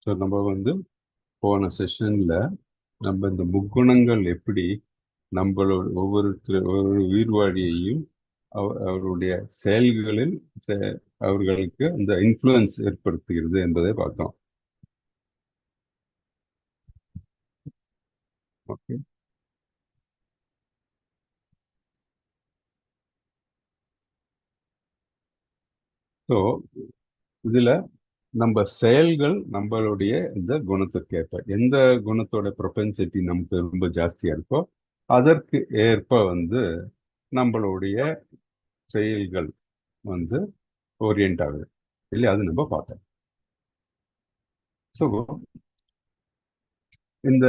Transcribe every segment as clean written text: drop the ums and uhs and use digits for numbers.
So நம்ம வந்து போன செஷன்ல நம்ம இந்த முக்குணங்கள் எப்படி நம்மளோட ஒவ்வொரு உயிர்வாழியையும் அவருடைய செயல்களில் அவர்களுக்கு அந்த இன்ஃப்ளூயன்ஸ் ஏற்படுத்துகிறது என்பதை பார்த்தோம். ஓகே. ஸோ இதுல நம்ம செயல்கள் நம்மளுடைய இந்த குணத்திற்கேற்ப எந்த குணத்தோட ப்ரொபென்சிட்டி நமக்கு ரொம்ப ஜாஸ்தியா இருக்கோ அதற்கு ஏற்ப வந்து நம்மளுடைய செயல்கள் வந்து ஓரியன்ட் ஆகுது இல்லையா, அது நம்ம பார்த்தோம். ஸோ இந்த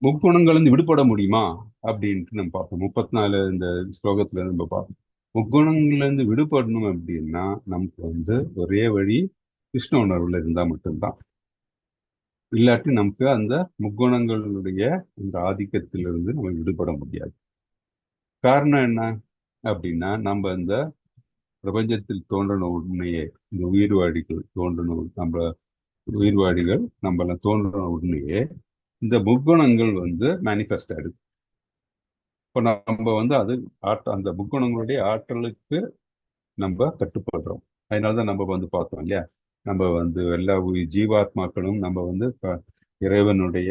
முக்குணங்கள் இருந்து விடுபட முடியுமா அப்படின்ட்டு நம்ம பார்ப்போம். 34 இந்த ஸ்லோகத்துல நம்ம பார்ப்போம். முக்குணங்கள்ல இருந்து விடுபடணும் அப்படின்னா நமக்கு வந்து ஒரே வழி கிருஷ்ண உணர்வுல இருந்தா மட்டும்தான். இல்லாட்டி நமக்கு அந்த முக்குணங்களுடைய அந்த ஆதிக்கத்திலிருந்து நம்ம விடுபட முடியாது. காரணம் என்ன அப்படின்னா, நம்ம இந்த பிரபஞ்சத்தில் தோன்றின உண்மையே, இந்த உயிர்வாழிகள் தோன்றின நம்ம உயிர்வாழிகள் நம்மள தோன்றின உண்மையே இந்த முக்குணங்கள் வந்து மேனிஃபெஸ்ட் ஆயிடுது. இப்போ நம்ம வந்து அது அந்த முக்குணங்களுடைய ஆற்றலுக்கு நம்ம கட்டுப்படுறோம். அதனாலதான் நம்ம வந்து பார்த்தோம் இல்லையா, நம்ம வந்து எல்லா ஜீவாத்மாக்களும் நம்ம வந்து இறைவனுடைய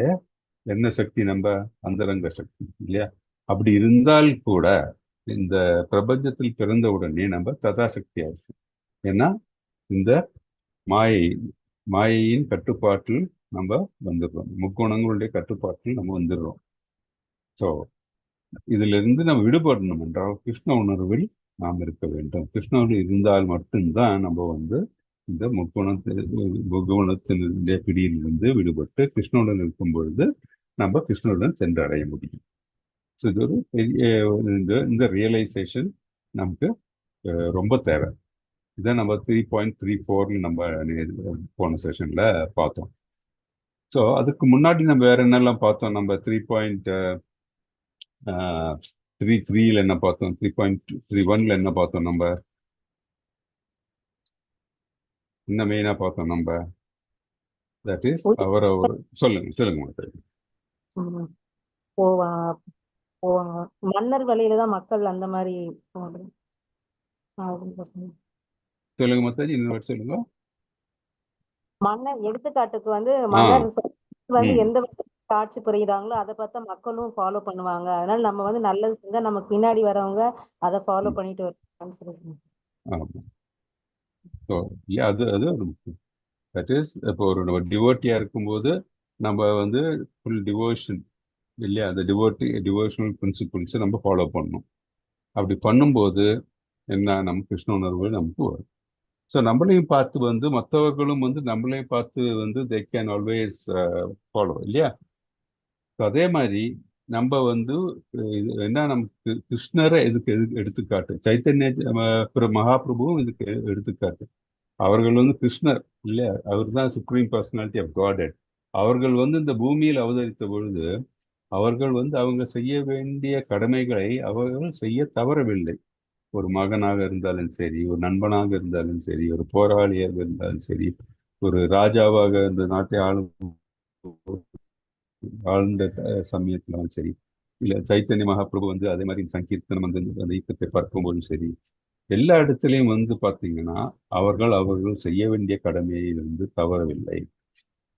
என்ன சக்தி, நம்ம அந்தரங்க சக்தி இல்லையா. அப்படி இருந்தால் கூட இந்த பிரபஞ்சத்தில் பிறந்த உடனே நம்ம ததாசக்தி ஆயிடுச்சு. ஏன்னா இந்த மாயை மாயையின் கட்டுப்பாட்டில் நம்ம வந்துடுறோம், முக்குணங்களுடைய கட்டுப்பாட்டில் நம்ம வந்துடுறோம். ஸோ இதுல இருந்து நம்ம விடுபடணும் என்றால் கிருஷ்ண உணர்வில் நாம் இருக்க வேண்டும். கிருஷ்ண உணர்வு இருந்தால் மட்டும்தான் நம்ம வந்து இந்த முக்குணத்தினுடைய பிடியிலிருந்து விடுபட்டு கிருஷ்ணனுடன் இருக்கும் பொழுது நம்ம கிருஷ்ணனுடன் சென்றடைய முடியும். ஸோ இது ஒரு பெரிய இந்த ரியலைசேஷன் நமக்கு ரொம்ப தேவை. இதை நம்ம 3.34 நம்ம போன செஷன்ல பார்த்தோம். ஸோ அதுக்கு முன்னாடி நம்ம வேற என்னெல்லாம் பார்த்தோம்? நம்ம 3.33 என்ன பார்த்தோம்? 3.31 என்ன பார்த்தோம்? நம்ம என்ன மெயினா பார்த்தோம்? நம்ம தட் இஸ் அவர் சொல்லுங்க சொல்லுங்க. ம். போவா போவாங்க மன்னர் வழியில தான் மக்கள் அந்த மாதிரி போவாங்க. சொல்லுங்க மத்தாஜி, இன்னொரு சொல்லுங்க. மன்னர் எடுத்துக்காட்டுக்கு வந்து ஆ. மன்னர் வந்து ம். எந்த விதத்துல ஆட்சி புரியுறாங்களோ அதை பார்த்தா மக்களும் ஃபாலோ பண்ணுவாங்க. அதனால நம்ம வந்து நல்லது செஞ்சா நமக்கு பின்னாடி வரவங்க அதை ஃபாலோ பண்ணிட்டு வருவாங்கன்னு சொல்லி. ஆமா. ஸோ அது அது ஒரு முக்கியம். தட் இஸ் இப்போ ஒரு நம்ம டிவோட்டியா இருக்கும்போது நம்ம வந்து ஃபுல் டிவோஷன் இல்லையா, அந்த டிவோஷனல் பிரின்சிபிள்ஸை நம்ம ஃபாலோ பண்ணணும். அப்படி பண்ணும்போது என்ன, நம்ம கிருஷ்ண உணர்வு நமக்கு வரும். ஸோ நம்மளையும் பார்த்து வந்து மற்றவர்களும் வந்து நம்மளையும் பார்த்து வந்து தே கேன் ஆல்வேஸ் ஃபாலோ இல்லையா. ஸோ அதே மாதிரி நம்ம வந்து என்ன, நமக்கு கிருஷ்ணரை எதுக்கு எடுத்துக்காட்டு, சைத்தன்ய மகாபிரபுவும் இதுக்கு எடுத்துக்காட்டு. அவர்கள் வந்து கிருஷ்ணர் இல்லையா, அவர் தான் சுப்ரீம் பர்சனாலிட்டி ஆஃப் காட். அவர்கள் வந்து இந்த பூமியில் அவதரித்த பொழுது அவர்கள் வந்து அவங்க செய்ய வேண்டிய கடமைகளை அவர்கள் செய்ய தவறவில்லை. ஒரு மகனாக இருந்தாலும் சரி, ஒரு நண்பனாக இருந்தாலும் சரி, ஒரு போராளியாக இருந்தாலும் சரி, ஒரு ராஜாவாக இந்த நாட்டை ஆழ்ந்த சமயத்திலும் சரி, இல்ல சைத்தன்ய மகாபிரபு வந்து அதே மாதிரி சங்கீர்த்தனம் வந்து அந்த இயக்கத்தை பார்க்கும்போதும் சரி, எல்லா இடத்துலையும் வந்து பார்த்தீங்கன்னா அவர்கள் செய்ய வேண்டிய கடமையை வந்து தவறவில்லை.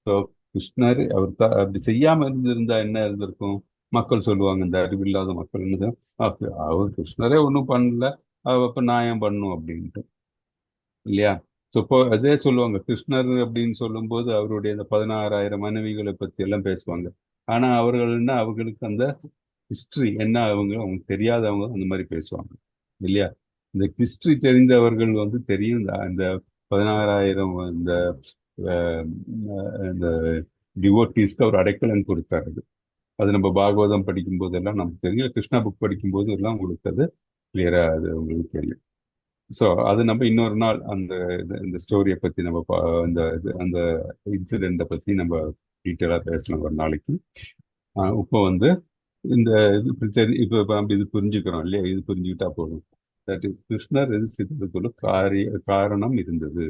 ஸோ கிருஷ்ணர் அவர் அப்படி செய்யாம இருந்திருந்தா என்ன இருந்திருக்கும்? மக்கள் சொல்லுவாங்க, இந்த அறிவில்லாத மக்கள் என்னது, அவர் கிருஷ்ணரே ஒன்றும் பண்ணல, அப்ப நான் ஏன் பண்ணும் அப்படின்ட்டு இல்லையா. ஸோ இப்போ அதே சொல்லுவாங்க, கிருஷ்ணர் அப்படின்னு சொல்லும்போது அவருடைய இந்த 16,000 மனைவிகளை பத்தி எல்லாம் பேசுவாங்க. ஆனா அவர்களுக்கு அந்த ஹிஸ்டரி என்ன, அவங்க தெரியாதவங்க அந்த மாதிரி பேசுவாங்க இல்லையா. இந்த ஹிஸ்டரி தெரிந்தவர்கள் வந்து தெரியும், இந்த 16,000 அஹ், இந்த டிவோட்டீஸ்க்கு அவர் அடைக்கலம் கொடுத்தாரு. அது நம்ம பாகவதம் படிக்கும் போதெல்லாம் நமக்கு தெரியும், கிருஷ்ணா புக் படிக்கும் போது எல்லாம் உங்களுக்கு அது கிளியரா அது உங்களுக்கு தெரியும். ஸோ அது நம்ம இன்னொரு நாள் அந்த இந்த ஸ்டோரியை பத்தி நம்ம அந்த இன்சிடென்ட்டை பத்தி நம்ம டீட்டெயிலாக பேசலாம் ஒரு நாளைக்கு. இப்போ வந்து இந்த இது இப்போ நம்ம இது புரிஞ்சுக்கிறோம் இல்லையா, இது புரிஞ்சுக்கிட்டா போதும். தட் இஸ் கிருஷ்ணர் இது சித்தத்துக்குள்ள காரணம் இருந்தது.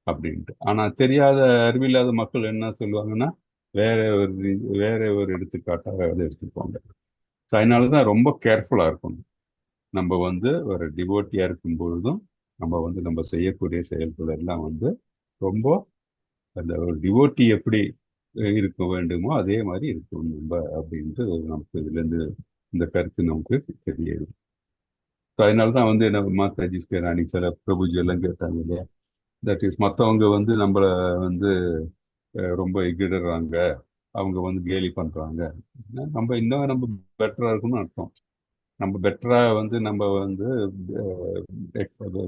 அப்படின்ட்டு. ஆனா தெரியாத அறிவில்லாத மக்கள் என்ன சொல்லுவாங்கன்னா வேற ஒரு எடுத்துக்காட்டாக அதை எடுத்துப்பாங்க. ஸோ அதனாலதான் ரொம்ப கேர்ஃபுல்லா இருக்கணும். நம்ம ஒரு டிவோட்டியா இருக்கும் பொழுதும் நம்ம செய்யக்கூடிய செயல்கள் எல்லாம் ரொம்ப அந்த ஒரு டிவோட்டி எப்படி இருக்க வேண்டுமோ அதே மாதிரி இருக்கும் நம்ம அப்படின்ட்டு நமக்கு இதுல இருந்து இந்த கருத்து நமக்கு தெரியுது. ஸோ அதனாலதான் என்ன மாதாஜி ராணி சில பிரபுஜி எல்லாம் கேட்டாங்க இல்லையா, தட் இஸ் மற்றவங்க நம்மள வந்து ரொம்ப இகிடுறாங்க, அவங்க கேலி பண்றாங்க, நம்ம பெட்டரா இருக்கணும்னு அர்த்தம். நம்ம பெட்டரா நம்ம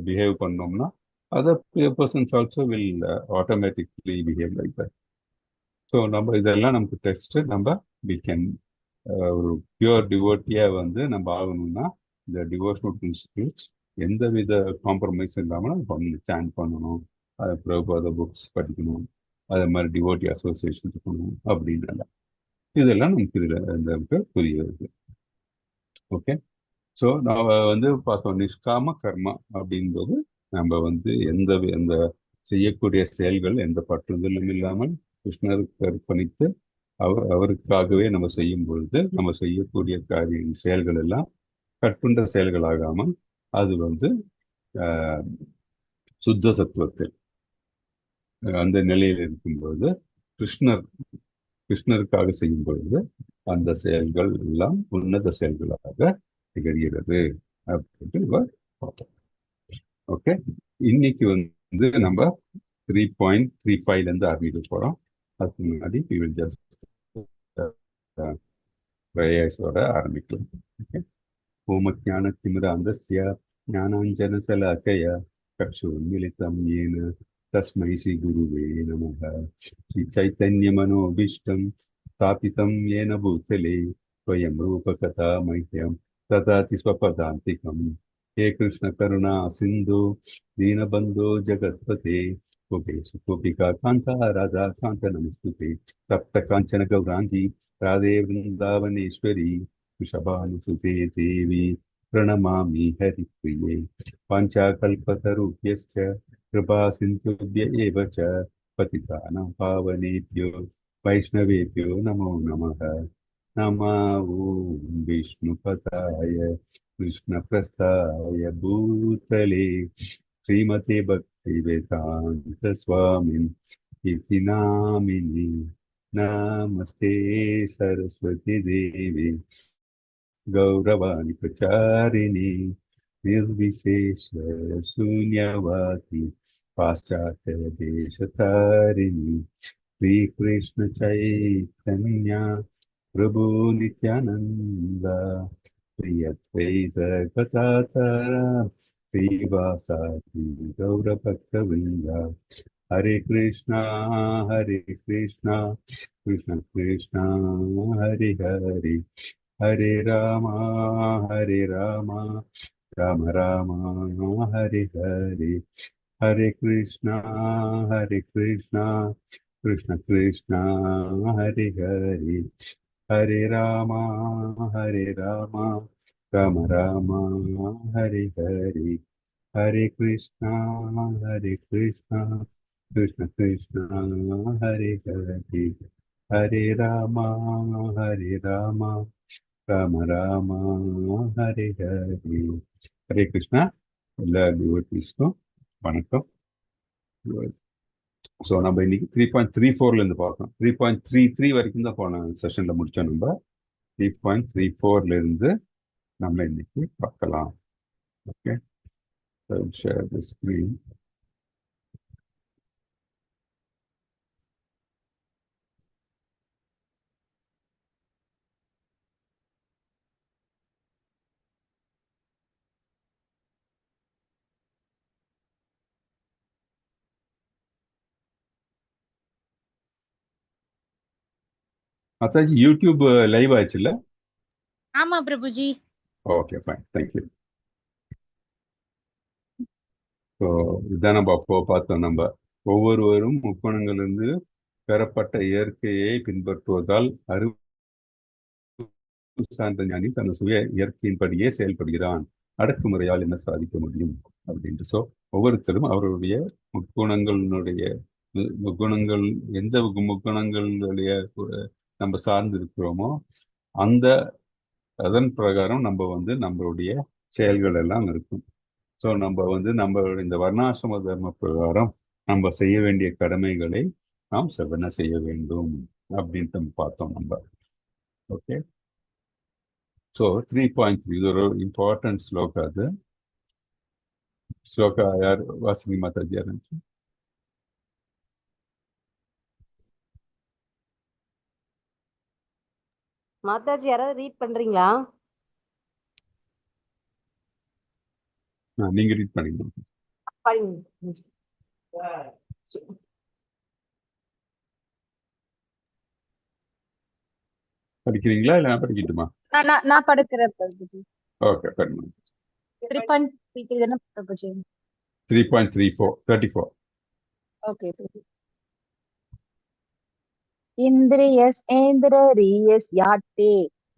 பிஹேவ் பண்ணோம்னா other persons also will automatically behave like that. So இதெல்லாம் நமக்கு டெஸ்ட். வி கேன் ஒரு பியூர் டிவோட்டியா நம்ம ஆகணும்னா இந்த டிவோஷனல் பிரின்சிபிள்ஸ் எந்தவித காம்ப்ரமைஸ் இல்லாமல் நம்ம ஸ்டாண்ட் பண்ணணும். அதை பிரபுபாத புக்ஸ் படிக்கணும், அதே மாதிரி டிவோட்டி அசோசியேஷன் இருக்கணும் அப்படின்னு இதெல்லாம் நமக்கு நமக்கு புரிய வருது. ஓகே. ஸோ நான் பார்த்தோம் நிஷ்காம கர்மா அப்படின்போது நம்ம எந்த செய்யக்கூடிய செயல்கள் எந்த பற்றுதலும் இல்லாமல் கிருஷ்ணருக்கு அர்ப்பணித்து அவருக்காகவே நம்ம செய்யும் பொழுது நம்ம செய்யக்கூடிய செயல்கள் எல்லாம் கட்டுண்ட செயல்களாகாமல் அது ஆஹ், சுத்த சத்துவத்தில் அந்த நிலையில் இருக்கும்பொழுது கிருஷ்ணர் கிருஷ்ணருக்காக செய்யும் பொழுது அந்த செயல்கள் எல்லாம் உன்னத செயல்களாக திகழ்கிறது அப்படின்ட்டு இவர் பார்த்தோம். ஓகே. இன்னைக்கு நம்ம 3.35 இருந்து ஆரம்பிக்க போறோம். அதுக்கு முன்னாடி we will just பிரயாசோட ஆரம்பிக்கலாம். ஓகே. ओमज्ञानतिमिरान्धस्य ज्ञानाञ्जनशलाकया चक्षुर्मिलितं येन तस्मै श्रीगुरुवे नमः। श्रीचैतन्यमनोभीष्टं स्थापितं येन भूतले स्वयं रूपकथा मह्यं ददाति स्वपदान्तिकम्। हे कृष्णकरुणा सिन्धु दीनबन्धो जगत्पते गोपेश गोपिका कान्ता राधा कान्त नमस्तुते। तप्त काञ्चन गौराङ्गी राधे वृन्दावनेश्वरी वृषभानुसुते देवी प्रणमामि हरिप्रिये। पाञ्चाकल्पतरुभ्यश्च कृपा सिन्धुभ्य एव च पतितानां पावनेभ्यो वैष्णवेभ्यो नमो नमः। नमो विष्णुपदाय कृष्णप्रस्थाय भूतले श्रीमते भक्तिवेदान्त स्वामिन् इति नामिने। नमस्ते सरस्वती देवी गौरवाणी प्रचारिणी निर्विशेष शून्यवादी पाश्चात्य देशतारिणी। श्री कृष्ण चैतन्य प्रभु नित्यानंद श्री अद्वैत गदाधर श्रीवासादि गौरभक्तवृंद। हरे कृष्णा कृष्ण कृष्णा हरे हरे, हरे रामा राम राम हरे हरे। हरे कृष्णा कृष्ण कृष्ण हरे हरे, हरे रामा राम राम हरे हरे। हरे कृष्णा कृष्ण कृष्ण हरे हरे, हरे रामा राम राम हरे हरे। ஹரே கிருஷ்ணா. எல்லா டிவோட்டீஸ்க்கும் வணக்கம். ஸோ நம்ம இன்னைக்கு 3.34 இருந்து பார்க்கணும். 3.33 வரைக்கும் தான் போன செஷன்ல முடிச்சோம். நம்ம 3.34 இருந்து நம்ம இன்னைக்கு பார்க்கலாம். ஓகே. Share the screen. அத்தாச்சி யூடியூப் லைவ் ஆச்சுல்ல? ஆமா Prabhuji. Okay fine, thank you. So இதான் நம்ம அப்போ பார்த்தோம். நம்ம ஒவ்வொருவரும் முக்கோணங்களிலிருந்து பெறப்பட்ட இயற்கையை பின்பற்றுவதால் அறிவு சார்ந்த ஞானி தன் சுய இயற்கையின்படியே செயல்படுகிறான். அடக்குமுறையால் என்ன சாதிக்க முடியும் அப்படின்ட்டு. ஸோ ஒவ்வொருத்தரும் அவருடைய முக்குணங்களுடைய முக்குணங்கள் எந்த முக்குணங்களுடைய நம்ம சார்ந்து இருக்கிறோமோ அந்த அதன் பிரகாரம் நம்ம வந்து நம்மளுடைய செயல்கள் எல்லாம் இருக்கும். ஸோ நம்ம வந்து நம்ம இந்த வர்ணாசிரம தர்ம பிரகாரம் நம்ம செய்ய வேண்டிய கடமைகளை நாம் செவ்வன செய்ய வேண்டும் அப்படின்ட்டு நம்ம பார்த்தோம் நம்ம. ஓகே, ஸோ 3.3 இது ஒரு இம்பார்ட்டன்ட் ஸ்லோகா. அது ஸ்லோகா யார் வாசினி மாதாஜி ஆரம்பிச்சு? மாதாஜி யாராவது ரீட் பண்றீங்களா? நீங்க ரீட் பண்ணிக்கணும். படிங்க. படிக்கிறீங்களா இல்லை நான் படிக்கட்டுமா? நான் படுக்கிறேன் பிரபுஜி. ஓகே, பண்ணுங்க. 3.33 தானே பிரபுஜி? 3.34 34. ஓகே. इन्द्रियस्येन्द्रियर्याते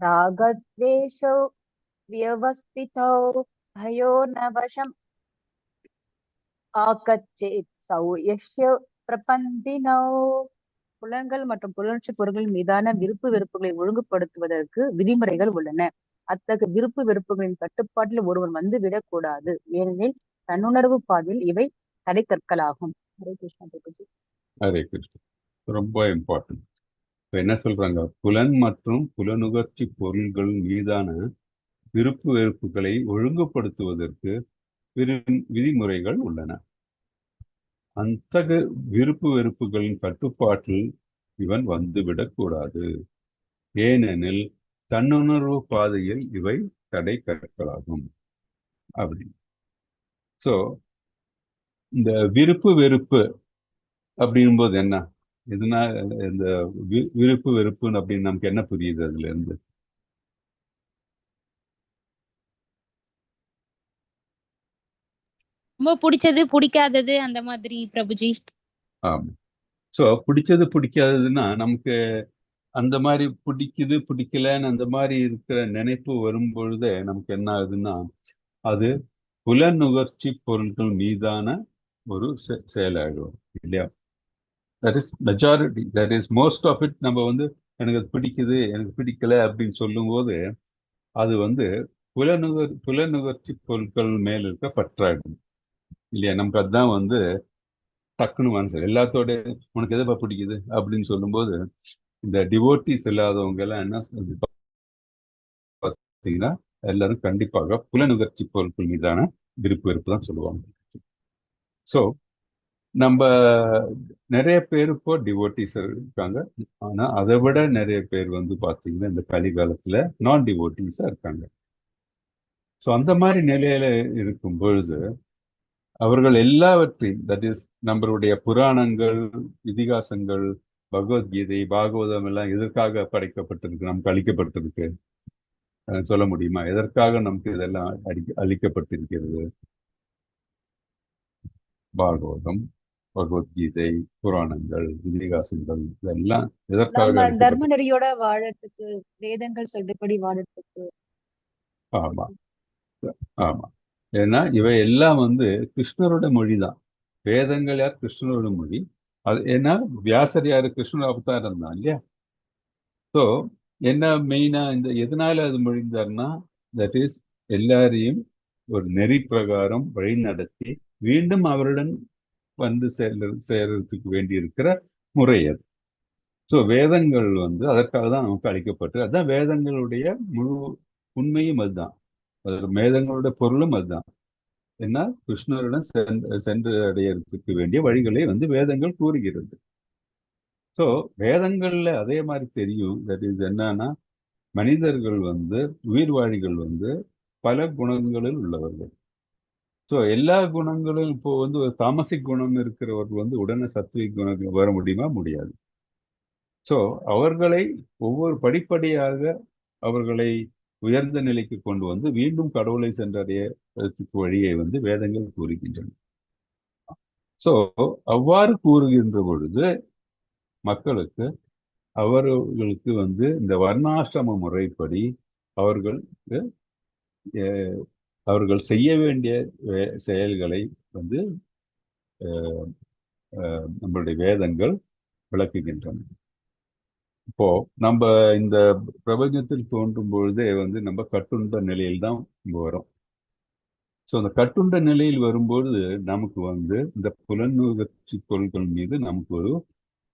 रागद्वेषौ व्यवस्थितौ भयो न वशम् ஆக்கச்சேத் சௌயஸ்ய பிரபந்தினோ. புலன்கள் மற்றும் புலர்ச்சி பொருட்கள் மீதான விருப்பு வெறுப்புகளை ஒழுங்குபடுத்துவதற்கு விதிமுறைகள் உள்ளன. அத்தகைய விருப்பு வெறுப்புகளின் கட்டுப்பாட்டில் ஒருவன் வந்து விடக்கூடாது, ஏனெனில் தன்னுணர்வு பாதையில் இவை தடை கற்களாகும். ஹரே கிருஷ்ணா பிரபுஜி. ஹரே கிருஷ்ணா. ரொம்ப இம்பார்ட்டன்ட். இப்போ என்ன சொல்றாங்க? புலன் மற்றும் புலனுகர்ச்சி பொருள்கள் மீதான விருப்பு வெறுப்புகளை ஒழுங்குபடுத்துவதற்கு விதிமுறைகள் உள்ளன. அத்தகைய விருப்பு வெறுப்புகளின் கட்டுப்பாட்டில் இவன் வந்துவிடக்கூடாது, ஏனெனில் தன்னுணர்வு பாதையில் இவை தடை கற்களாகும் அப்படி. ஸோ இந்த விருப்பு வெறுப்பு அப்படிங்கும்போது என்ன? இதுனா இந்த விருப்பு வெறுப்புன்னு அப்படின்னு நமக்கு என்ன புரியுது அதுல இருந்து? ரொம்ப பிடிச்சது பிடிக்காதது அந்த மாதிரி பிரபுஜி. ஆமா. ஸோ பிடிச்சது பிடிக்காததுன்னா நமக்கு அந்த மாதிரி பிடிக்குது பிடிக்கலன்னு அந்த மாதிரி இருக்கிற நினைப்பு வரும் பொழுதே நமக்கு என்ன ஆகுதுன்னா அது புலனுகர்ச்சி பொருட்கள் மீதான ஒரு செயலாயிடும் இல்லையா? That is majority, that is most of it. நம்ம வந்து எனக்கு அது பிடிக்குது எனக்கு பிடிக்கல அப்படின்னு சொல்லும்போது அது வந்து புலனுகர்ச்சி பொருட்கள் மேல் இருக்க பற்றாயிடும் இல்லையா? நமக்கு அதுதான் வந்து டக்குன்னு மனசு எல்லாத்தோட உனக்கு எதை பிடிக்குது அப்படின்னு சொல்லும்போது இந்த டிவோட்டிஸ் இல்லாதவங்க எல்லாம் என்ன பார்த்தீங்கன்னா எல்லாரும் கண்டிப்பாக புலனுகர்ச்சி பொருட்கள் மீதான விருப்பு வெறுப்பு தான் சொல்லுவாங்க. ஸோ நம்ம நிறைய பேர் இப்போ டிவோட்டிஸ் இருக்காங்க, ஆனா அதை விட நிறைய பேர் வந்து பார்த்தீங்கன்னா இந்த கலிகாலத்துல நான் டிவோட்டிஸா இருக்காங்க. ஸோ அந்த மாதிரி நிலையில இருக்கும் பொழுது அவர்கள் எல்லாவற்றையும், தட் இஸ் நம்மளுடைய புராணங்கள், இதிகாசங்கள், பகவத்கீதை, பாகவதம் எல்லாம் எதற்காக படைக்கப்பட்டிருக்கு, நமக்கு அளிக்கப்பட்டிருக்கு சொல்ல முடியுமா? எதற்காக நமக்கு இதெல்லாம் அளிக்கப்பட்டிருக்கிறது? பாகவதம், பகவத்கீதை, புராணங்கள், இதிகாசங்கள் இதெல்லாம் எதற்காக நம்ம அளிக்கப்பட்ட? தர்ம நெறியோட வாழறதுக்கு, வேதங்கள் சொல்றபடி வாழறதுக்கு. ஆமா ஆமா. ஏன்னா இவை எல்லாம் வந்து கிருஷ்ணரோட மொழி தான். வேதங்கள் யார்? கிருஷ்ணரோட மொழி. அது ஏன்னா வியாசர் யாரு? கிருஷ்ணர் அவதாரம் தான் இல்லையா? ஸோ என்ன மெயினா இந்த எதனால அது மொழிந்தார்னா தட் இஸ் எல்லாரையும் ஒரு நெறி பிரகாரம் வழி நடத்தி மீண்டும் அவருடன் வந்து சேர்றதுக்கு வேண்டி இருக்கிற முறை அது. ஸோ வேதங்கள் வந்து அதற்காக தான் நமக்கு அளிக்கப்பட்டு, அதுதான் வேதங்களுடைய முழு உண்மையும் அதுதான், வேதங்களுடைய பொருளும் அதுதான். ஏன்னா கிருஷ்ணருடன் சென்று அடையறதுக்கு வேண்டிய வழிகளை வந்து வேதங்கள் கூறுகிறது. ஸோ வேதங்கள்ல அதே மாதிரி தெரியும். தட் இஸ் என்னன்னா மனிதர்கள் வந்து உயிர்வாழிகள் வந்து பல குணங்களில் உள்ளவர்கள். ஸோ எல்லா குணங்களும் இப்போ வந்து ஒரு தாமசிக் குணம் இருக்கிறவர்கள் வந்து உடனே சத்விக் குணம் வர முடியுமா? முடியாது. ஸோ அவர்களை ஒவ்வொரு படிப்படியாக அவர்களை உயர்ந்த நிலைக்கு கொண்டு வந்து மீண்டும் கடவுளை சென்றடையறதுக்கு வழியை வந்து வேதங்கள் கூறுகின்றன. ஸோ அவ்வாறு கூறுகின்ற பொழுது மக்களுக்கு அவர்களுக்கு வந்து இந்த வர்ணாசிரம முறைப்படி அவர்களுக்கு அவர்கள் செய்ய வேண்டிய செயல்களை வந்து நம்மளுடைய வேதங்கள் விளக்குகின்றன. இப்போ நம்ம இந்த பிரபஞ்சத்தில் தோன்றும் பொழுதே வந்து நம்ம கட்டுண்ட நிலையில் தான் வரும். ஸோ அந்த கட்டுண்ட நிலையில் வரும்போது நமக்கு வந்து இந்த புலனுணர்ச்சி பொருட்கள் மீது நமக்கு ஒரு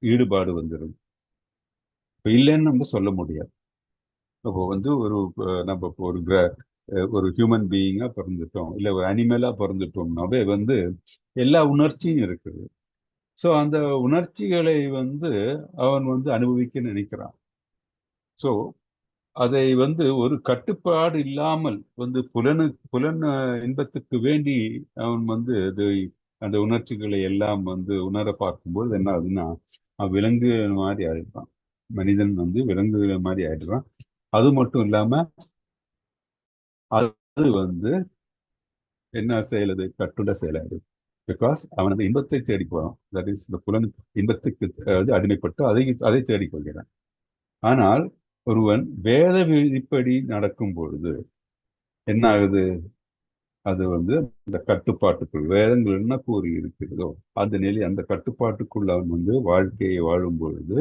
ஈடுபாடு வந்துடும். இப்போ இல்லைன்னு நம்ம சொல்ல முடியாது. இப்போ வந்து நம்ம இப்போ ஒரு ஹியூமன் பீயிங்கா பிறந்துட்டோம், இல்லை ஒரு அனிமலா பிறந்துட்டோம்னாவே வந்து எல்லா உணர்ச்சியும் இருக்குது. ஸோ அந்த உணர்ச்சிகளை வந்து அவன் வந்து அனுபவிக்க நினைக்கிறான். ஸோ அதை வந்து ஒரு கட்டுப்பாடு இல்லாமல் வந்து புலன் இன்பத்துக்கு வேண்டி அவன் வந்து அந்த உணர்ச்சிகளை எல்லாம் வந்து உணர பார்க்கும்போது என்ன ஆகுதுன்னா, அவன் விலங்கு மாதிரி ஆயிடுறான். மனிதன் வந்து விலங்கு மாதிரி ஆயிடுறான். அது மட்டும் இல்லாம அது வந்து என்ன செயலது, கட்டுண்ட செயலாயிடுது. பிகாஸ் அவன் அந்த இன்பத்தை தேடி போறான். தட் இஸ் இந்த புலன் இன்பத்துக்கு அடிமைப்பட்டு அதை தேடிக் கொள்கிறான். ஆனால் ஒருவன் வேத விதிப்படி நடக்கும் பொழுது என்ன ஆகுது, அது வந்து இந்த கட்டுப்பாட்டுக்குள் வேதங்கள் என்ன கூறி இருக்கிறதோ அந்த நிலை, அந்த கட்டுப்பாட்டுக்குள் அவன் வந்து வாழ்க்கையை வாழும் பொழுது,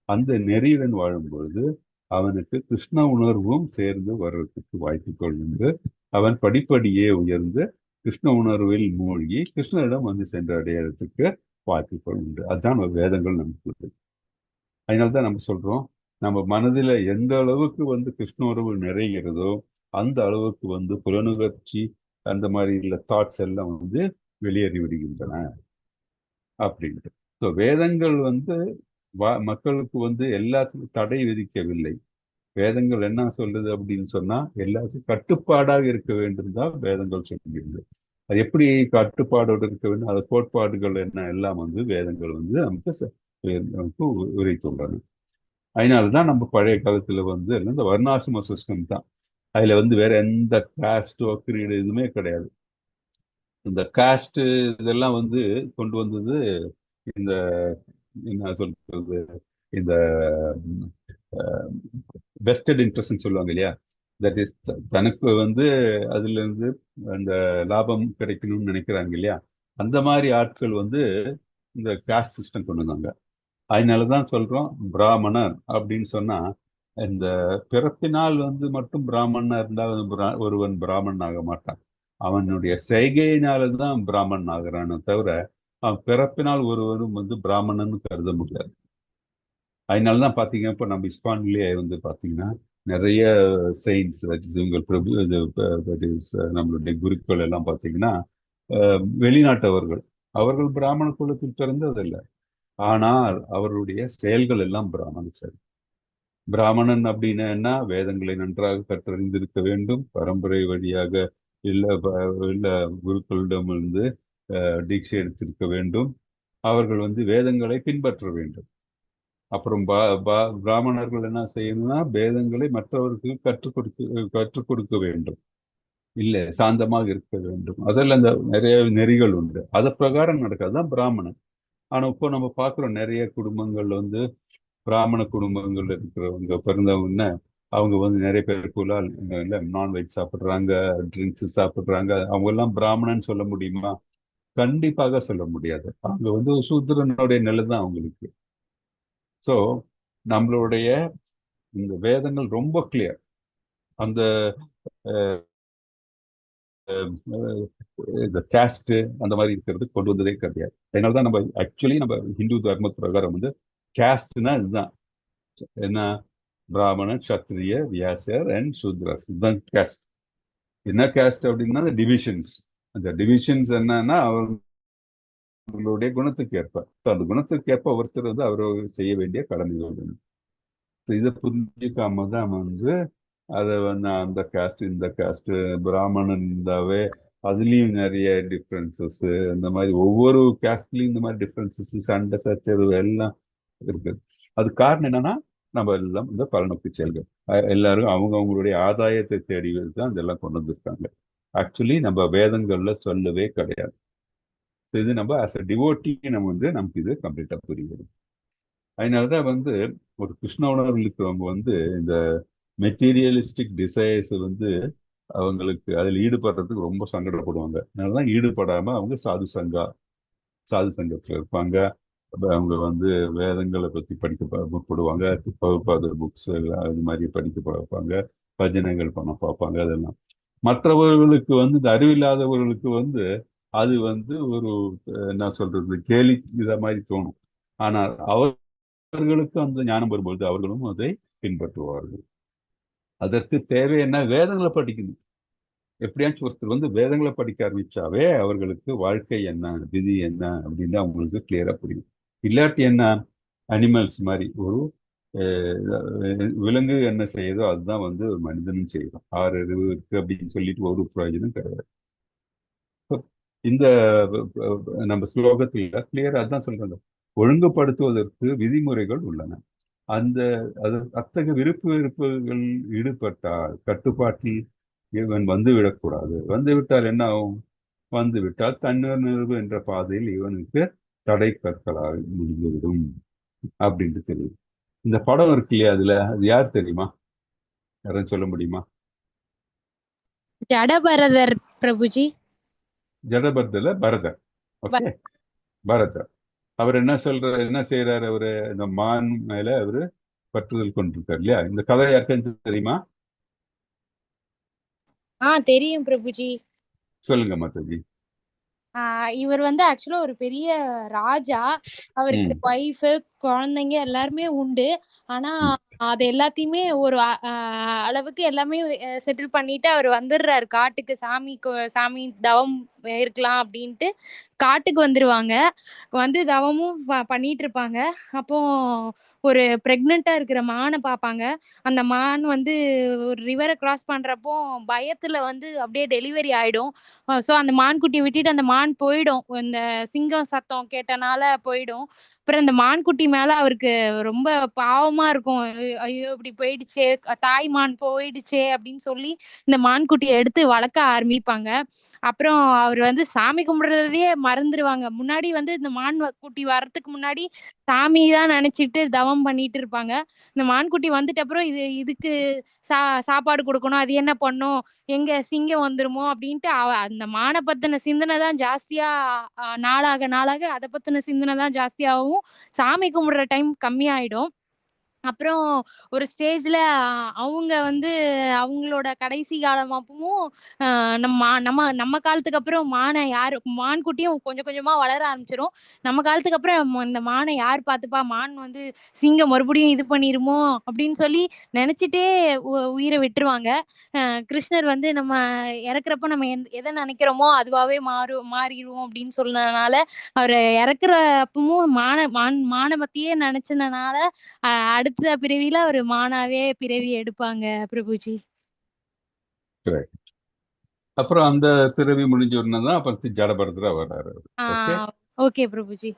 அந்த நெறியுடன் வாழும் பொழுது அவனுக்கு கிருஷ்ண உணர்வும் சேர்ந்து வர்றதுக்கு வாய்ப்புகள் உண்டு. அவன் படிப்படியே உயர்ந்து கிருஷ்ண உணர்வில் மூழ்கி கிருஷ்ணரிடம் வந்து சென்று அடையறதுக்கு வாய்ப்புகள் உண்டு. அதுதான் வேதங்கள் நமக்கு. அதனால்தான் நம்ம சொல்றோம், நம்ம மனதில் எந்த அளவுக்கு வந்து கிருஷ்ண உறவு நிறைகிறதோ அந்த அளவுக்கு வந்து புலனுணர்ச்சி அந்த மாதிரி உள்ள தாட்ஸ் எல்லாம் வந்து வெளியேறி விடுகின்றன அப்படின்ட்டு. ஸோ வேதங்கள் வந்து மக்களுக்கு வந்து எல்லாத்துக்கும் தடை விதிக்கவில்லை. வேதங்கள் என்ன சொல்லுது அப்படின்னு சொன்னா, எல்லாத்துக்கும் கட்டுப்பாடாக இருக்க வேண்டும் தான் வேதங்கள் சொல்கிறது. அது எப்படி கட்டுப்பாடோடு இருக்க வேண்டும், அது கோட்பாடுகள் என்ன எல்லாம் வந்து வேதங்கள் வந்து நமக்கு உரைத்துள்ளன. அதனாலதான் நம்ம பழைய காலத்துல வந்து இந்த வர்ணாசிரம சிஸ்டம் தான். அதுல வந்து வேற எந்த காஸ்டோ கிரீடு எதுவுமே கிடையாது. இந்த காஸ்ட் இதெல்லாம் வந்து கொண்டு வந்தது இந்த என்ன சொல்றது, இந்த வெஸ்டட் இன்ட்ரெஸ்ட் சொல்லுவாங்க இல்லையா. தட் இஸ் தனக்கு வந்து அதுல இருந்து அந்த லாபம் கிடைக்கணும்னு நினைக்கிறாங்க இல்லையா. அந்த மாதிரி ஆட்கள் வந்து இந்த காஸ்ட் சிஸ்டம் கொண்டு வந்தாங்க. அதனாலதான் சொல்றோம் பிராமணர் அப்படின்னு சொன்னா, இந்த பிறப்பினால் வந்து மட்டும் பிராமணனா இருந்தால் ஒருவன் பிராமணன் ஆக மாட்டான். அவனுடைய செய்கையினால்தான் பிராமணன் ஆகிறான்னு தவிர அவன் பிறப்பினால் ஒருவரும் வந்து பிராமணன் கருத முடியாது. அதனாலதான் பாத்தீங்கன்னா இப்ப நம்ம இஸ்கான்லயே வந்து பாத்தீங்கன்னா நிறைய செயின்ஸ் உங்கள் பிரபு நம்மளுடைய குருக்கள் எல்லாம் பாத்தீங்கன்னா வெளிநாட்டவர்கள். அவர்கள் பிராமண குலத்தில் பிறந்ததில்லை, ஆனால் அவர்களுடைய செயல்கள் எல்லாம் பிராமண செயல். பிராமணன் அப்படின்னா என்ன, வேதங்களை நன்றாக கற்றறிந்திருக்க வேண்டும், பரம்பரை வழியாக இல்ல குருக்களிடமிருந்து தீட்சை எடுத்திருக்க வேண்டும், அவர்கள் வந்து வேதங்களை பின்பற்ற வேண்டும். அப்புறம் பிராமணர்கள் என்ன செய்யணும்னா வேதங்களை மற்றவர்களுக்கு கற்றுக் கொடுக்க வேண்டும், இல்லை சாந்தமாக இருக்க வேண்டும். அதெல்லாம் அந்த நிறைய நெறிகள் உண்டு, அது பிரகாரம் நடக்காதுதான் பிராமணன். ஆனா இப்போ நம்ம பார்க்குறோம் நிறைய குடும்பங்கள் வந்து பிராமண குடும்பங்கள் இருக்கிறவங்க பிறந்தவங்க அவங்க வந்து நிறைய பேர் புலால் இல்லை நான்வெஜ் சாப்பிட்றாங்க, ட்ரிங்க்ஸ் சாப்பிட்றாங்க. அவங்க எல்லாம் பிராமணன் சொல்ல முடியுமா? கண்டிப்பாக சொல்ல முடியாது. அவங்க வந்து சூத்திரனுடைய நிலை தான் அவங்களுக்கு. ஸோ நம்மளுடைய இந்த வேதங்கள் ரொம்ப கிளியர். அந்த இந்த கேஸ்ட் அந்த மாதிரி இருக்கிறது கொண்டு வந்ததே கிடையாது. அதனாலதான் நம்ம ஆக்சுவலி நம்ம ஹிந்து தர்ம பிரகாரம் வந்து கேஸ்ட்னா இதுதான். என்ன, பிராமணன், சத்திரிய, வியாசர் அண்ட் சூத்ராஸ், இதுதான் கேஸ்ட். என்ன கேஸ்ட் அப்படின்னா டிவிஷன்ஸ். அந்த டிவிஷன்ஸ் என்னன்னா அவர்களுடைய குணத்துக்கு ஏற்ப, அந்த குணத்துக்கு ஏற்ப ஒருத்தர் வந்து அவர் செய்ய வேண்டிய கடமைகள். இதை புரிஞ்சுக்காம தான் வந்து அதை வந்து அந்த காஸ்ட் இந்த காஸ்ட் பிராமணன் இருந்தாவே அதுலயும் நிறைய டிஃப்ரென்சஸ், இந்த மாதிரி ஒவ்வொரு காஸ்ட்லயும் இந்த மாதிரி டிஃப்ரென்சஸ், சண்டை சச்சரவு எல்லாம் இருக்குது. அது காரணம் என்னன்னா நம்ம எல்லாம் இந்த பலநோக்கு செயல்கள். எல்லாரும் அவங்களுடைய ஆதாயத்தை தேடி தான் இதெல்லாம் கொண்டு வந்திருக்காங்க. ஆக்சுவலி நம்ம வேதங்கள்ல சொல்லவே கிடையாது. இது நம்ம ஆஸ் அ டிவோட்டி நம்ம வந்து நமக்கு இது கம்ப்ளீட்டா புரியுது. அதனாலதான் வந்து ஒரு கிருஷ்ண உணர்வு இருக்கிறவங்க வந்து இந்த மெட்டீரியலிஸ்டிக் டிசைர்ஸ் வந்து அவங்களுக்கு அதில் ஈடுபடுறதுக்கு ரொம்ப சங்கடப்படுவாங்க. அதனாலதான் ஈடுபடாம அவங்க சாது சங்கத்துல இருப்பாங்க. அவங்க வந்து வேதங்களை பத்தி படிக்க முற்படுவாங்க. பகுப்பாத புக்ஸ் அது மாதிரி படிக்க பார்ப்பாங்க. பஜனைகள் பண்ண பார்ப்பாங்க. அதெல்லாம் மற்றவர்களுக்கு வந்து இந்த அறிவில்லாதவர்களுக்கு வந்து அது வந்து ஒரு என்ன சொல்றது கேலி இத மாதிரி தோணும். ஆனால் அவர்களுக்கு அந்த ஞானம் வரும்பொழுது அவர்களும் அதை பின்பற்றுவார்கள். அதற்கு தேவை என்ன? வேதங்களை படிக்கணும். எப்படியாச்சும் ஒருத்தர் வந்து வேதங்களை படிக்க ஆரம்பிச்சாவே அவர்களுக்கு வாழ்க்கை என்ன, விதி என்ன அப்படின்னு அவங்களுக்கு கிளியரா புரியும். இல்லாட்டி என்ன, அனிமல்ஸ் மாதிரி ஒரு விலங்கு என்ன செய்யுதோ அதுதான் வந்து ஒரு மனிதனும் செய்யும். 6 அறிவு இருக்கு அப்படின்னு சொல்லிட்டு ஒரு பிரயோஜனம் கிடையாது. இந்த நம்ம ஸ்லோகத்தில் கிளியரா அதான் சொல்றாங்க, ஒழுங்குபடுத்துவதற்கு விதிமுறைகள் உள்ளன. அந்த அத்தகைய விருப்பு வெறுப்புகள் ஈடுபட்டால் கட்டுப்பாட்டில் இவன் வந்து விடக்கூடாது. வந்து விட்டால் என்ன ஆகும்? வந்து விட்டால் தன்னுணர்வு என்ற பாதையில் இவனுக்கு தடை கற்களாக முடிந்துவிடும் அப்படின்ட்டு தெரியுது. இந்த படம் இருக்கு இல்லையா, அதுல அது யார் தெரியுமா? யாரும் சொல்ல முடியுமா? ஜடபரதர் பிரபுஜி. ஜடபரதர்ல பரதர். ஓகே, பரதர். அவர் என்ன செய்யறாரு? அவரு இந்த மான் மேல அவரு பற்றுதல் கொண்டிருக்காரு இல்லையா? இந்த கதை யாருக்கும் தெரியுமா? தெரியும் பிரபுஜி. சொல்லுங்க மாதாஜி. இவர் வந்து ஆக்சுவலா ஒரு பெரிய ராஜா. அவருக்கு ஒய்ஃப் குழந்தைங்க எல்லாருமே உண்டு. ஆனா அது எல்லாத்தையுமே ஒரு அளவுக்கு எல்லாமே செட்டில் பண்ணிட்டு அவர் வந்துடுறாரு காட்டுக்கு. சாமி தவம் இருக்கலாம் அப்படின்ட்டு காட்டுக்கு வந்துருவாங்க. வந்து தவமும் பண்ணிட்டு இருப்பாங்க. அப்போ ஒரு பிரெக்னெண்டா இருக்கிற மானை பார்ப்பாங்க. அந்த மான் வந்து ஒரு ரிவரை கிராஸ் பண்றப்போ பயத்துல வந்து அப்படியே டெலிவரி ஆயிடும். ஸோ அந்த மான்குட்டியை விட்டுட்டு அந்த மான் போயிடும். இந்த சிங்கம் சத்தம் கேட்டனால போயிடும். அப்புறம் இந்த மான்குட்டி மேல அவருக்கு ரொம்ப பாவமா இருக்கும். ஐயோ இப்படி போயிடுச்சே, தாய் மான் போயிடுச்சே அப்படின்னு சொல்லி இந்த மான்குட்டியை எடுத்து வளர்க்க ஆரம்பிப்பாங்க. அப்புறம் அவர் வந்து சாமி கும்பிடுறதையே மறந்துடுவாங்க. முன்னாடி வந்து இந்த மான் குட்டி வர்றதுக்கு முன்னாடி சாமி தான் நினைச்சிட்டு தவம் பண்ணிட்டு இருப்பாங்க. இந்த மான்குட்டி வந்துட்ட அப்புறம் இதுக்கு சாப்பாடு கொடுக்கணும், அது என்ன பண்ணும், எங்க சிங்கம் வந்துருமோ அப்படின்ட்டு அந்த மானை பத்தின சிந்தனை தான் ஜாஸ்தியா நாளாக அதை பத்தின சிந்தனை தான் ஜாஸ்தியாகவும் சாமி கும்பிடுற டைம் கம்மியாயிடும். அப்புறம் ஒரு ஸ்டேஜ்ல அவங்க வந்து அவங்களோட கடைசி காலம் அப்பவும் நம்ம காலத்துக்கு அப்புறம் மான்குட்டியும் கொஞ்சம் கொஞ்சமா வளர ஆரம்பிச்சிடும். நம்ம காலத்துக்கு அப்புறம் இந்த மானை யார் பார்த்துப்பா, மான் வந்து சிங்கம் மறுபடியும் இது பண்ணிருமோ அப்படின்னு சொல்லி நினைச்சிட்டே உயிரை விட்டுருவாங்க. கிருஷ்ணர் வந்து நம்ம இறக்குறப்ப நம்ம எதை நினைக்கிறோமோ அதுவாவே மாறிடுவோம் அப்படின்னு சொன்னதுனால அவர் இறக்குறப்பவும் மான பத்தியே நினைச்சதுனால அடுத்த பிறவியில ஒரு மானாவே பிறவி எடுப்பாங்க பிரபுஜி. அப்புறம் அந்த பிறவி முடிஞ்ச உடனே தான் அப்புறம் ஜடபரதரா வர்றாரு. Okay Prabhuji.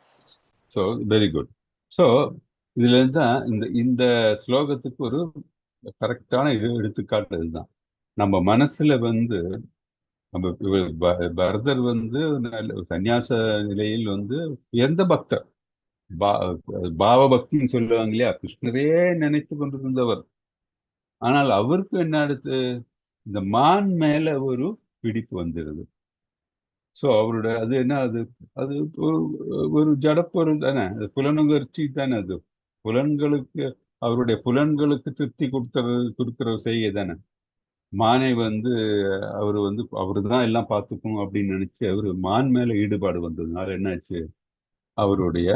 So very good. So இதுல இருந்து தான் இந்த ஸ்லோகத்துக்கு ஒரு கரெக்டான எடுத்துக்காட்டு இதுதான். நம்ம மனசுல வந்து நம்ம பரதர் வந்து சன்னியாச நிலையில் வந்து உயர்ந்த பக்தர், பாவ பக்தின்னு சொல்லுவாங்க இல்லையா, கிருஷ்ணரே நினைத்து கொண்டிருந்தவர். ஆனால் அவருக்கு என்ன அடுத்து இந்த மான் மேல ஒரு பிடிப்பு வந்துடுது. ஸோ அவரோட அது என்ன, அது ஒரு ஜடப்பொருள் தானே, அது புலனுணர்ச்சி தானே. அது புலன்களுக்கு அவருடைய புலன்களுக்கு திருப்தி கொடுக்கிற செய்கை தானே. மானை வந்து அவரு தான் எல்லாம் பார்த்துக்கணும் அப்படின்னு நினைச்சு அவரு மான் மேல ஈடுபாடு வந்ததுனால என்னாச்சு, அவருடைய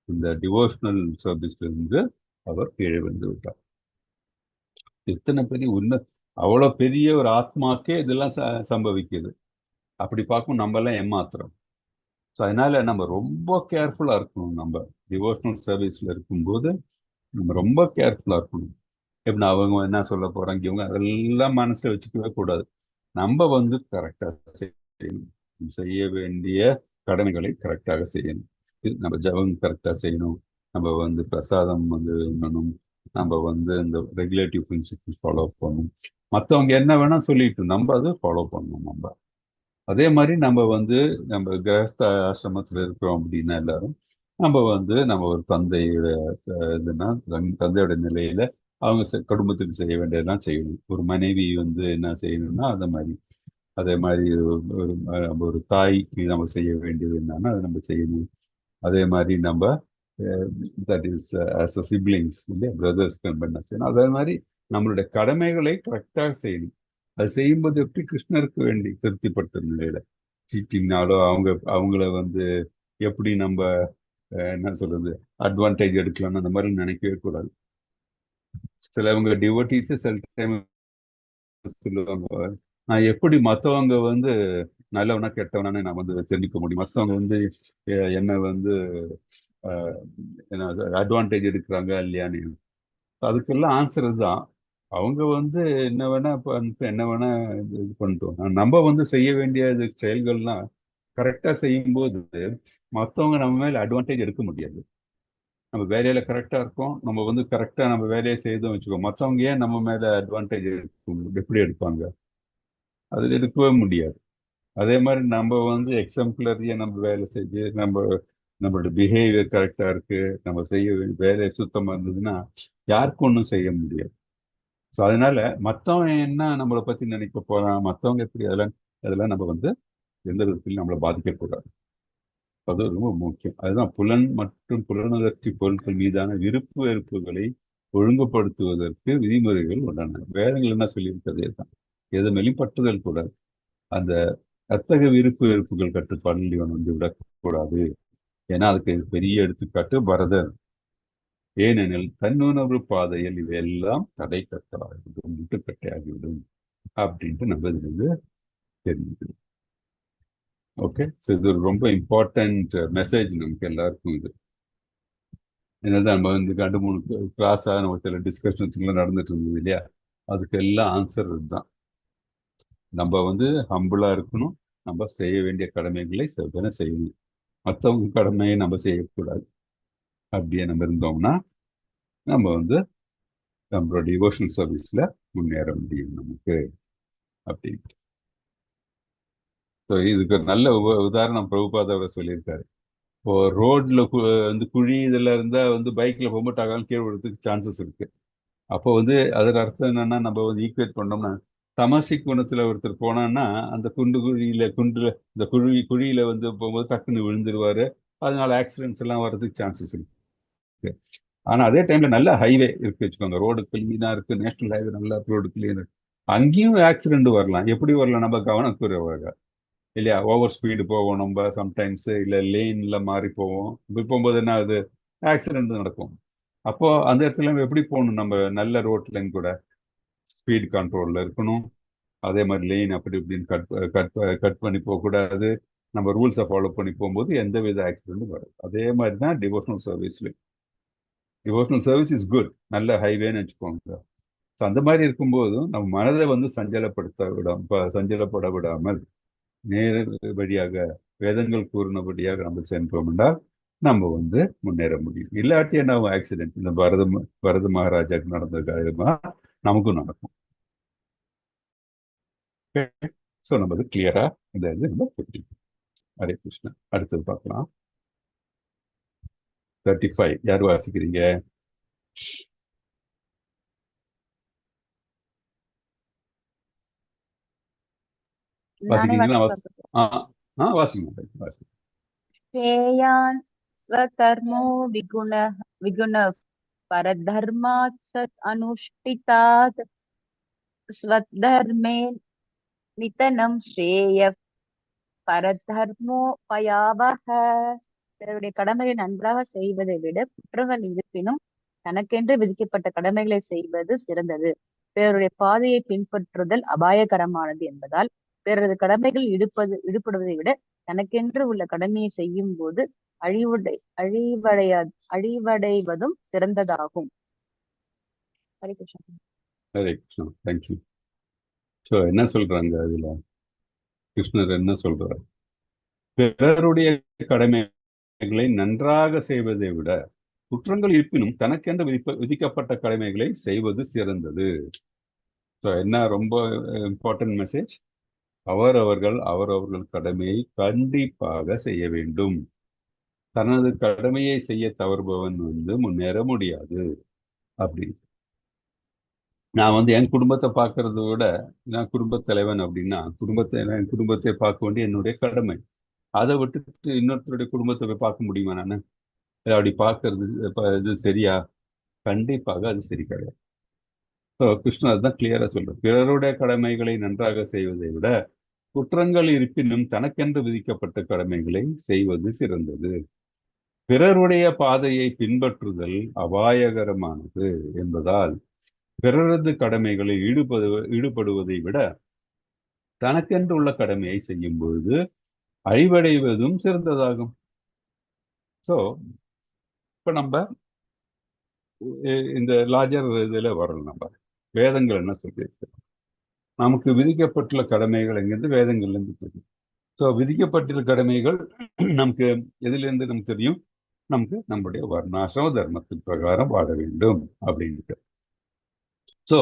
இந்த டிவோஷனல் சர்வீஸ்ல இருந்து அவர் கீழே வந்து விட்டார். எத்தனை பெரிய அவ்வளவு பெரிய ஒரு ஆத்மாக்கே இதெல்லாம் சம்பவிக்குது. அப்படி பார்க்கும் நம்ம எல்லாம் ஏமாத்துறோம். ஸோ அதனால நம்ம ரொம்ப கேர்ஃபுல்லா இருக்கணும். நம்ம டிவோஷனல் சர்வீஸ்ல இருக்கும்போது நம்ம ரொம்ப கேர்ஃபுல்லா இருக்கணும். எப்படி அவங்க என்ன சொல்ல போறாங்க இவங்க அதெல்லாம் மனசுல வச்சுக்கவே கூடாது. நம்ம வந்து கரெக்டா செய்யணும். செய்ய வேண்டிய கடமைகளை கரெக்டாக செய்யணும். நம்ம ஜபம் கரெக்டா செய்யணும். நம்ம வந்து பிரசாதம் வந்து உண்ணணும். நம்ம வந்து இந்த ரெகுலேட்டிவ் பிரின்சிபிள்ஸ் ஃபாலோ பண்ணணும். மற்றவங்க என்ன வேணா சொல்லிட்டு நம்ம அதை ஃபாலோ பண்ணணும். நம்ம அதே மாதிரி நம்ம கிரகஸ்த ஆசிரமத்தில் இருக்கிறோம் அப்படின்னா எல்லாரும் நம்ம ஒரு தந்தையோட நிலையில அவங்க குடும்பத்துக்கு செய்ய வேண்டியதெல்லாம் செய்யணும். ஒரு மனைவி வந்து என்ன செய்யணும்னா அதை மாதிரி, அதே மாதிரி ஒரு தாய்க்கு நம்ம செய்ய வேண்டியது என்னன்னா அதை நம்ம செய்யணும். அதே மாதிரி நம்ம that is as a siblings இல்லையா, பிரதர்ஸ்க்கு நம்ம என்ன செய்யணும், அதே மாதிரி நம்மளுடைய கடமைகளை கரெக்டாக செய்யணும். அது செய்யும்போது எப்படி கிருஷ்ணருக்கு வேண்டி திருப்திப்படுத்துற நிலையில சீட்டிங்னாலோ அவங்கள வந்து எப்படி நம்ம என்ன சொல்றது அட்வான்டேஜ் எடுக்கலாம்னு அந்த மாதிரி நினைக்கவே கூடாது. சிலவங்க டிவோட்டீஸே சில டைம் சொல்லுவாங்க, நான் எப்படி மற்றவங்க வந்து நல்லவனா கெட்டவனான்னு நான் வந்து தெரிஞ்சுக்க முடியும், மற்றவங்க வந்து என்ன வந்து என்ன அட்வான்டேஜ் எடுக்கிறாங்க இல்லையான்னு. அதுக்கெல்லாம் ஆன்சர் தான், அவங்க வந்து என்ன வேணா இப்போ என்ன வேணா இது பண்ணிட்டோம். நம்ம வந்து செய்ய வேண்டிய செயல்கள்லாம் கரெக்டாக செய்யும்போது மற்றவங்க நம்ம மேலே அட்வான்டேஜ் எடுக்க முடியாது. நம்ம வேலையில கரெக்டாக இருக்கோம், நம்ம வந்து கரெக்டாக நம்ம வேலையை செய்தோம் வச்சுக்கோ, மற்றவங்க ஏன் நம்ம மேலே அட்வான்டேஜ் எப்படி எடுப்பாங்க? அதில் எடுக்கவே முடியாது. அதே மாதிரி நம்ம வந்து எக்ஸாம்பிளரியாக நம்ம வேலை செஞ்சு நம்மளோட பிஹேவியர் கரெக்டாக இருக்கு, நம்ம செய்ய வேலை சுத்தமாக இருந்ததுன்னா யாருக்கும் ஒன்றும் செய்ய முடியாது. ஸோ அதனால மற்றவன் என்ன நம்மளை பற்றி நினைக்க போறான், மற்றவங்க எப்படி, அதெல்லாம் நம்ம வந்து எந்த விதத்திலும் நம்மளை பாதிக்கக்கூடாது. அது ரொம்ப முக்கியம். அதுதான் புலன் மற்றும் புலனுணர்ச்சி பொருட்கள் மீதான விருப்பு வெறுப்புகளை ஒழுங்குபடுத்துவதற்கு விதிமுறைகள் உள்ளன. வேதங்கள் என்ன சொல்லியிருக்கிறதே தான், எது மேலும் பற்றுதல் கூடாது. அந்த அத்தகைய விருப்பு வெறுப்புகள் கட்டுப்பாடில் இவன் வந்து விடக்கூடாது. ஏன்னா அதுக்கு பெரிய எடுத்துக்காட்டு பரதர். ஏனெனில் தன்னுணர்வு பாதையில் இவையெல்லாம் தடை கட்டாகிவிடும், முட்டுக்கட்டையாகிவிடும் அப்படின்ட்டு நம்ம இதுல இருந்து தெரிஞ்சுக்கணும். ஓகே, ஸோ இது ஒரு ரொம்ப இம்பார்ட்டன்ட் மெசேஜ் நமக்கு எல்லாருக்கும். இது என்னதான் நம்ம வந்து 2-3 கிளாஸாக நம்ம சில டிஸ்கஷன்ஸ்லாம் நடந்துட்டு இருந்தது இல்லையா, அதுக்கு எல்லாம் ஆன்சர் இதுதான். நம்ம வந்து ஹம்பிளா இருக்கணும், நம்ம செய்ய வேண்டிய கடமைகளை செவ்வன செய்யணும், மற்றவங்க கடமையை நம்ம செய்யக்கூடாது. அப்படியே நம்ம இருந்தோம்னா நம்ம வந்து நம்மளோட டிவோஷனல் சர்வீஸ்ல முன்னேற முடியும் நமக்கு அப்படின்ட்டு. ஸோ இதுக்கு ஒரு நல்ல உதாரணம் பிரபுபாதா அவர் சொல்லியிருக்காரு. இப்போ ரோட்ல வந்து குழி இதெல்லாம் இருந்தா வந்து பைக்ல போகும்போது டகாலும் கீழே விடுறதுக்கு சான்சஸ் இருக்கு. அப்போ வந்து அதோட அர்த்தம் என்னன்னா, நம்ம வந்து ஈக்குவேட் பண்ணோம்னா தமசிக் குணத்துல ஒருத்தர் போனான்னா அந்த இந்த குழியில வந்து போகும்போது டக்குன்னு விழுந்துருவாரு. அதனால ஆக்சிடென்ட்ஸ் எல்லாம் வர்றதுக்கு சான்சஸ் இருக்கு. ஆனா அதே டைம்ல நல்ல ஹைவே இருக்கு வச்சுக்கோங்க, ரோடு கிளீனா இருக்கு, நேஷனல் ஹைவே நல்லா ரோடு கிளீன் இருக்கு, அங்கேயும் ஆக்சிடென்ட் வரலாம். எப்படி வரலாம்? நம்ம கவனக்குறைவாக இல்லையா, ஓவர் ஸ்பீடு போவோம் நம்ம சம்டைம்ஸ், இல்லை லேன்ல மாறி போவோம். இப்படி போகும்போது என்ன ஆகுது, ஆக்சிடென்ட் நடக்கும். அப்போ அந்த இடத்துல நம்ம எப்படி போகணும்? நம்ம நல்ல ரோட்லையும் கூட ஸ்பீட் கண்ட்ரோல்ல இருக்கணும். அதே மாதிரி லேன் அப்படி இப்படின்னு கட் பண்ணி போகக்கூடாது. நம்ம ரூல்ஸை ஃபாலோ பண்ணி போகும்போது எந்த வித ஆக்சிடென்ட்டும் வராது. அதே மாதிரி தான் டிவோஷனல் சர்வீஸ்லையும். டிவோஷனல் சர்வீஸ் இஸ் குட், நல்ல ஹைவேன்னு வச்சுக்கோங்க. ஸோ அந்த மாதிரி இருக்கும்போதும் நம்ம மனதை வந்து சஞ்சலப்பட விடாமல் நேர வழியாக வேதங்கள் கூறினபடியாக நம்ம சென்றோம் என்றால் நம்ம வந்து முன்னேற முடியும். இல்லாட்டி என்ன ஆக்சிடென்ட் இந்த பரத மகாராஜாக்கு நடந்த காரியமா நமக்கும் நடக்கும். ஸோ நம்ம அது கிளியரா இந்த இது நம்ம புரிஞ்சுக்கணும். ஹரே கிருஷ்ணா. அடுத்தது பார்க்கலாம். 35 யார் வாசிக்கிறீங்க? நானே வாசிக்கிறீங்களா? வாசிக்கிறேன். வாசிங்க. ஸ்ரேயான் ஸ்வதர்மோ விகுண பரதர்மாத் சத் அனுஷ்டிதாத் ஸ்வதர்மே நிதனம் ஸ்ரேய பரதர்மோ பயாவஹ. பிறருடைய கடமைகளை நன்றாக செய்வதை விட குற்றங்கள் இருப்பினும் தனக்கென்று விதிக்கப்பட்ட கடமைகளை செய்வது சிறந்தது. பிறருடைய பாதையை பின்பற்றுதல் அபாயகரமானது என்பதால் பிறரது கடமைகள் ஈடுபடுவதை விட தனக்கென்று உள்ள கடமையை செய்யும் போது அழிவடைவதும் சிறந்ததாகும். ஹரே கிருஷ்ணா. ஹரே கிருஷ்ணா. தேங்க்யூ. ஸோ என்ன சொல்றாங்க அதுல, கிருஷ்ணர் என்ன சொல்றாரு? பிறருடைய கடமைகளை நன்றாக செய்வதை விட குற்றங்கள் இருப்பினும் தனக்கென்று விதிக்கப்பட்ட கடமைகளை செய்வது சிறந்தது. ஸோ என்ன ரொம்ப இம்பார்ட்டன்ட் மெசேஜ், அவரவர்கள் கடமையை கண்டிப்பாக செய்ய வேண்டும். தனது கடமையை செய்ய தவறுபவன் வந்து முன்னேற முடியாது அப்படி. நான் வந்து என் குடும்பத்தை பார்க்கறத விட, நான் குடும்பத் தலைவன் அப்படின்னா என் குடும்பத்தை பார்க்க வேண்டிய என்னுடைய கடமை. அதை விட்டுட்டு இன்னொருத்தருடைய குடும்பத்தை போய் பார்க்க முடியுமா நான்? அப்படி பார்க்கறது இது சரியா? கண்டிப்பாக அது சரி கிடையாது. ஸோ கிருஷ்ணர் தான் கிளியரா சொல்றார், பிறருடைய கடமைகளை நன்றாக செய்வதை விட குற்றங்கள் இருப்பினும் தனக்கென்று விதிக்கப்பட்ட கடமைகளை செய்வது சிறந்தது. பிறருடைய பாதையை பின்பற்றுதல் அபாயகரமானது என்பதால் பிறரது கடமைகளில் ஈடுபடுவதை விட தனக்கென்று உள்ள கடமையை செய்யும் பொழுது அழிவடைவதும் சிறந்ததாகும். ஸோ இப்ப நம்ம இந்த லார்ஜர் இதுல வரணும். நம்ம வேதங்கள் என்ன சொல்லியிருக்கு, நமக்கு விதிக்கப்பட்டுள்ள கடமைகள் எங்கிருந்து வேதங்கள்ல இருந்து தெரியும். ஸோ விதிக்கப்பட்டுள்ள கடமைகள் நமக்கு எதிலிருந்து நமக்கு தெரியும்? நமக்கு நம்முடைய வர்ணாசிரம தர்மத்தின் பிரகாரம் வாழ வேண்டும் அப்படின்ட்டு. ஸோ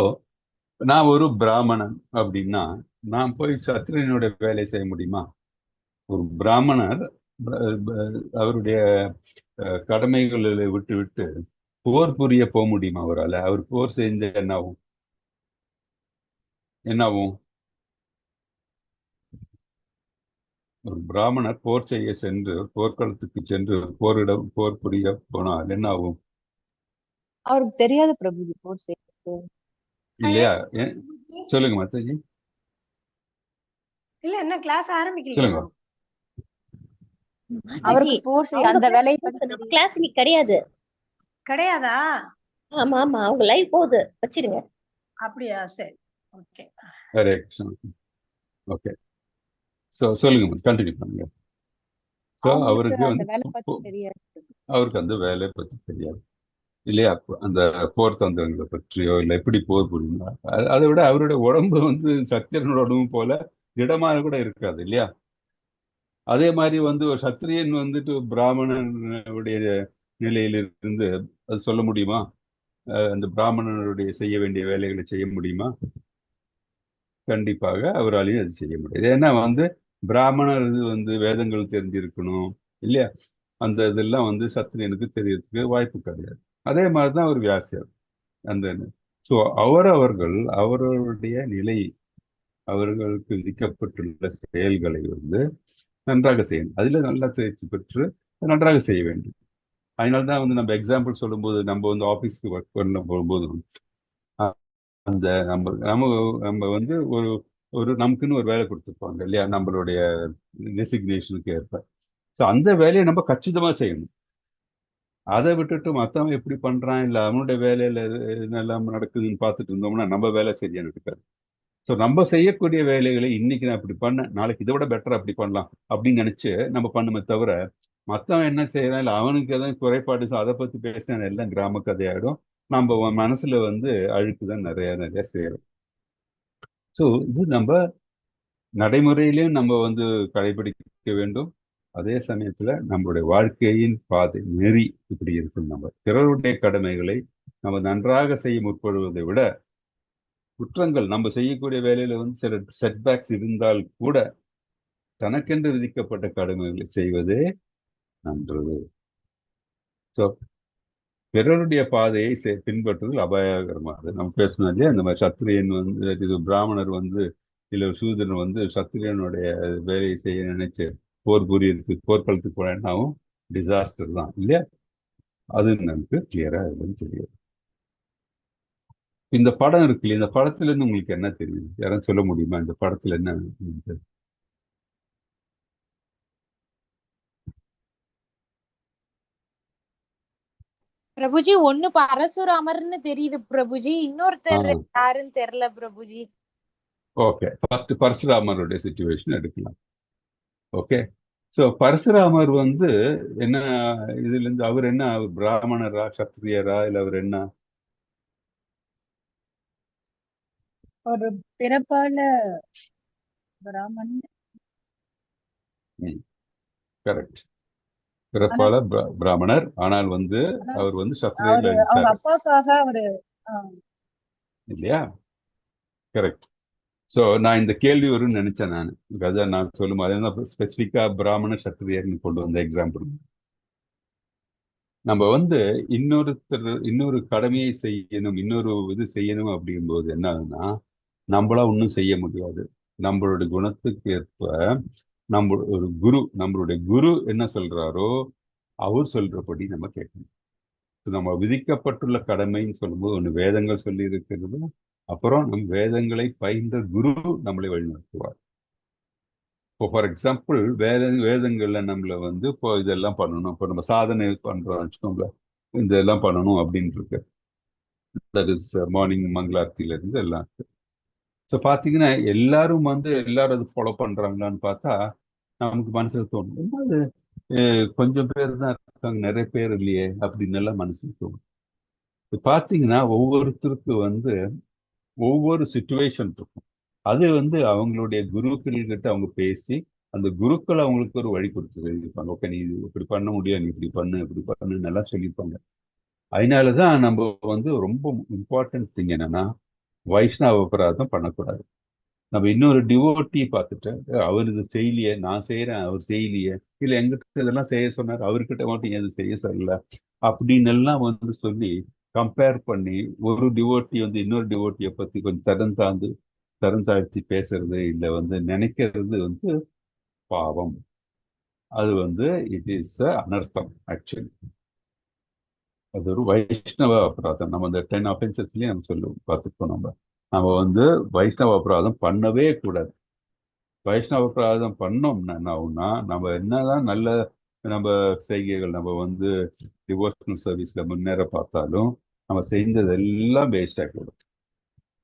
நான் ஒரு பிராமணன் அப்படின்னா நான் போய் சத்திரியனுடைய வேலை செய்ய முடியுமா? ஒரு பிராமணர் அவருடைய கடமைகளை விட்டு விட்டு போர் புரிய போக முடியுமா அவரால்? அவர் போர் செஞ்ச என்னாகும்? ஒரு பிராமணர் போர் செய்ய சென்று போர்க்களத்துக்கு சென்று போர் புரிய போனால் என்ன ஆகும்? அவருக்கு தெரியாது பிரபுஜி போர் செய்யறது. இல்லையா? சொல்லுங்க மாதாஜி. இல்ல என்ன கிளாஸ் ஆரம்பிக்கலையா? சொல்லுங்க. அவருக்கு போர் செய்ய அந்த வேலையை கிளாஸ் இன்னைக்கு கிடையாது. கிடையாதா? ஆமா ஆமா, அவங்க லைவ் போகுது, வச்சிருங்க. அப்படியா? சரி, okay. Hare Krishna. Okay, so சொல்லுங்க, கண்டினியூ பண்ணுங்க. சோ அவருக்கு அந்த வேலை பத்தி தெரியாது. அவருக்கு அந்த வேலையை பத்தி தெரியாது இல்லையா? அந்த போர் தந்திரங்களை பற்றியோ இல்லை எப்படி போர் புரியுமா, அதை விட அவருடைய உடம்பு வந்து சத்திரியனோட உடம்பு போல திடமாக கூட இருக்காது இல்லையா? அதே மாதிரி வந்து ஒரு சத்திரியன் வந்துட்டு பிராமணனுடைய நிலையிலிருந்து அது சொல்ல முடியுமா? அந்த பிராமணனுடைய செய்ய வேண்டிய வேலைகளை செய்ய முடியுமா? கண்டிப்பாக அவராலையும் அது செய்ய முடியாது. ஏன்னா வந்து பிராமணர் வந்து வேதங்கள் தெரிஞ்சிருக்கணும் இல்லையா? அந்த இதெல்லாம் வந்து சத்திரியனுக்கு தெரியறதுக்கு வாய்ப்பு கிடையாது. அதே மாதிரிதான் ஒரு வியாசியர். அந்த ஸோ அவர்களுடைய நிலை, அவர்களுக்கு விதிக்கப்பட்டுள்ள செயல்களை வந்து நன்றாக செய்யணும். அதுல நல்லா தேர்ச்சி பெற்று நன்றாக செய்ய வேண்டும். அதனால்தான் வந்து நம்ம எக்ஸாம்பிள் சொல்லும்போது, நம்ம வந்து ஆஃபீஸ்க்கு ஒர்க் பண்ண போகும்போது அந்த நம்ம வந்து ஒரு நமக்குன்னு ஒரு வேலை கொடுத்துருப்பாங்க இல்லையா? நம்மளுடைய டெசிக்னேஷனுக்கு ஏற்ப. ஸோ அந்த வேலையை நம்ம கச்சிதமா செய்யணும். அதை விட்டுட்டு மற்றவன் எப்படி பண்றான், இல்லை அவனுடைய வேலையில என்னெல்லாம் நடக்குதுன்னு பார்த்துட்டு இருந்தோம்னா நம்ம வேலை சரியா நடக்காது. ஸோ நம்ம செய்யக்கூடிய வேலைகளை இன்னைக்கு நான் இப்படி பண்ணேன், நாளைக்கு இதை விட பெட்டர் அப்படி பண்ணலாம் அப்படின்னு நினைச்சு நம்ம பண்ணுமே தவிர, மற்றவன் என்ன செய்யறான் இல்லை அவனுக்கு எதாவது குறைபாடு அதை பத்தி பேசினா எல்லாம் கிராம கதையாயிடும். நம்ம மனசுல வந்து அழுக்கு தான் நிறைய செய்யறோம். ஸோ இது நம்ம நடைமுறையிலையும் நம்ம வந்து கடைபிடிக்க வேண்டும். அதே சமயத்துல நம்மளுடைய வாழ்க்கையின் பாதை நெறி இப்படி இருக்கும். நம்ம பிறருடைய கடமைகளை நம்ம நன்றாக செய்ய முற்படுவதை விட குற்றங்கள் நம்ம செய்யக்கூடிய வேலையில வந்து சில செட்பேக்ஸ் இருந்தால் கூட தனக்கென்று விதிக்கப்பட்ட கடமைகளை செய்வதே நன்றது. ஸோ பிறருடைய பாதையை பின்பற்றுதல் அபாயகரமானது. நம்ம பேசணும் இல்லையா? இந்த மாதிரி சத்திரியன் வந்து இது பிராமணர் வந்து இல்லை சூதரன் வந்து சத்திரியனுடைய வேலையை செய்ய நினைச்சு போர் புரியறதுக்கு போர்க்களத்துக்கு போனாவும் டிசாஸ்டர் தான் இல்லையா? அது நமக்கு கிளியரா தெரியும். இந்த படம் இருக்கு இல்லையா? இந்த படத்துல இருந்து உங்களுக்கு என்ன தெரியும்? யாரும் சொல்ல முடியுமா இந்த படத்துல என்ன? பிரபுஜி ஒண்ணு பரசுராமர்னு தெரியுது பிரபுஜி, இன்னொருத்தர் யாருன்னு தெரியல பிரபுஜி. ஓகே, ஃபர்ஸ்ட் பரசுராமருடைய சிச்சுவேஷன் எடுக்கலாம். ஓகே, ஸோ பரசுராமர் வந்து என்ன இதுல இருந்து அவர் என்ன பிராமணரா சத்திரியரா இல்லை அவர் என்ன? ஒரு பிறப்பால பிராமணன். கரெக்ட், பிறப்பால பிராமணர், ஆனால் வந்து அவர் வந்து சத்திரியர் அவங்க அப்பாவுக்காக அவரு இல்லையா? கரெக்ட். ஸோ நான் இந்த கேள்வி வரும்னு நினைச்சேன். நான் சொல்லும் போது ஸ்பெசிஃபிக்கா பிராமண சத்திரியர்னு கொண்டு வந்த எக்ஸாம்பிள். நம்ம வந்து இன்னொரு கடமையை செய்யணும், இன்னொரு இது செய்யணும் அப்படிங்கும்போது என்ன ஆகுதுன்னா, நம்மளா ஒன்றும் செய்ய முடியாது. நம்மளுடைய குணத்துக்கு ஏற்ப நம்மளுடைய குரு என்ன சொல்றாரோ அவர் சொல்றபடி நம்ம கேட்கணும். நம்ம விதிக்கப்பட்டுள்ள கடமைன்னு சொல்லும்போது ஒன்று வேதங்கள் சொல்லி இருக்கிறது, அப்புறம் நம் வேதங்களை பயின்ற குரு நம்மளை வழிநடத்துவார். இப்போ ஃபார் எக்ஸாம்பிள் வேதங்கள்ல நம்மள வந்து இப்போ இதெல்லாம் பண்ணணும், இப்போ நம்ம சாதனை பண்றோம் வச்சுக்கோங்க, இதெல்லாம் பண்ணணும் அப்படின்னு இருக்கு. தட் இஸ் மார்னிங் மங்களார்த்தியில இருந்து எல்லாம் இருக்கு. ஸோ பார்த்தீங்கன்னா எல்லாரும் அது ஃபாலோ பண்றாங்களான்னு பார்த்தா நமக்கு மனசுல தோணும், என்னது கொஞ்சம் பேர் தான் இருக்காங்க, நிறைய பேர் இல்லையே அப்படின்னு எல்லாம் மனசுல தோணும். இப்போ பார்த்தீங்கன்னா ஒவ்வொருத்தருக்கு ஒவ்வொரு சுச்சுவேஷன் இருக்கும். அது அவங்களுடைய குருக்கள் கிட்ட அவங்க பேசி அந்த குருக்கள் அவங்களுக்கு ஒரு வழி கொடுத்து சொல்லியிருப்பாங்க. ஓகே, நீ இப்படி பண்ண முடியாது, நீ இப்படி பண்ணுன்னு எல்லாம் சொல்லியிருப்பாங்க. அதனாலதான் நம்ம ரொம்ப இம்பார்ட்டன்ட் திங் என்னன்னா, வைஷ்ணவ அபராதம் பண்ணக்கூடாது. நம்ம இன்னொரு டிவோட்டி பார்த்துட்டு அவர் இது செய்யலையே, நான் செய்யறேன் அவர் செய்யலையே, இல்ல எங்கிட்ட இதெல்லாம் செய்ய சொன்னார் அவர்கிட்ட மட்டும் எது செய்ய சொல்லல அப்படின்னு எல்லாம் சொல்லி கம்பேர் பண்ணி ஒரு டிவோட்டி இன்னொரு டிவோட்டியை பத்தி கொஞ்சம் தரம் தாழ்த்தி பேசுறது இல்ல நினைக்கிறது பாவம். அது இட் இஸ் அனர்த்தம். ஆக்சுவலி அது ஒரு வைஷ்ணவ அபராதம். நம்ம இந்த 10 அஃபென்சஸ்லயே நம்ம பார்த்துருக்கோம். நம்ம வைஷ்ணவ அபராதம் பண்ணவே கூடாது. வைஷ்ணவ அபராதம் பண்ணோம்னா என்ன ஆகும்னா, நம்ம என்னதான் நல்ல நம்ம செய்கைகள் நம்ம டிவோஷனல் சர்வீஸ்ல முன்னேற பார்த்தாலும் நம்ம செஞ்சதெல்லாம் வேஸ்ட் ஆகிடும்.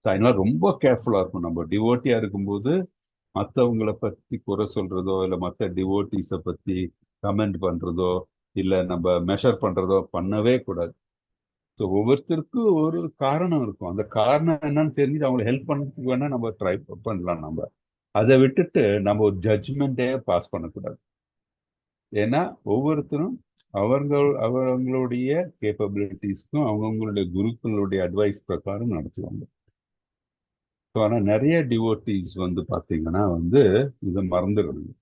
அதனால ரொம்ப கேர்ஃபுல்லா இருக்கும். நம்ம டிவோட்டியா இருக்கும்போது மற்றவங்களை பத்தி குறை சொல்றதோ இல்லை மற்ற டிவோட்டிஸை பத்தி கமெண்ட் பண்றதோ இல்லை நம்ம மெஷர் பண்றதோ பண்ணவே கூடாது. ஸோ ஒவ்வொருத்தருக்கும் ஒரு காரணம் இருக்கும். அந்த காரணம் என்னன்னு தெரிஞ்சு அவங்களை ஹெல்ப் பண்ணுறதுக்கு வேணா நம்ம ட்ரை பண்ணலாம். நம்ம அதை விட்டுட்டு நம்ம ஒரு ஜட்ஜ்மெண்ட்டே பாஸ் பண்ணக்கூடாது. ஏன்னா ஒவ்வொருத்தரும் அவங்களுடைய கேப்பபிலிட்டிஸ்க்கும் அவங்களுடைய குருக்களுடைய அட்வைஸ் பிரகாரம் நடத்துவாங்க. ஸோ ஆனால் நிறைய டிவோட்டிஸ் பார்த்தீங்கன்னா இதை மறந்துடுறாங்க.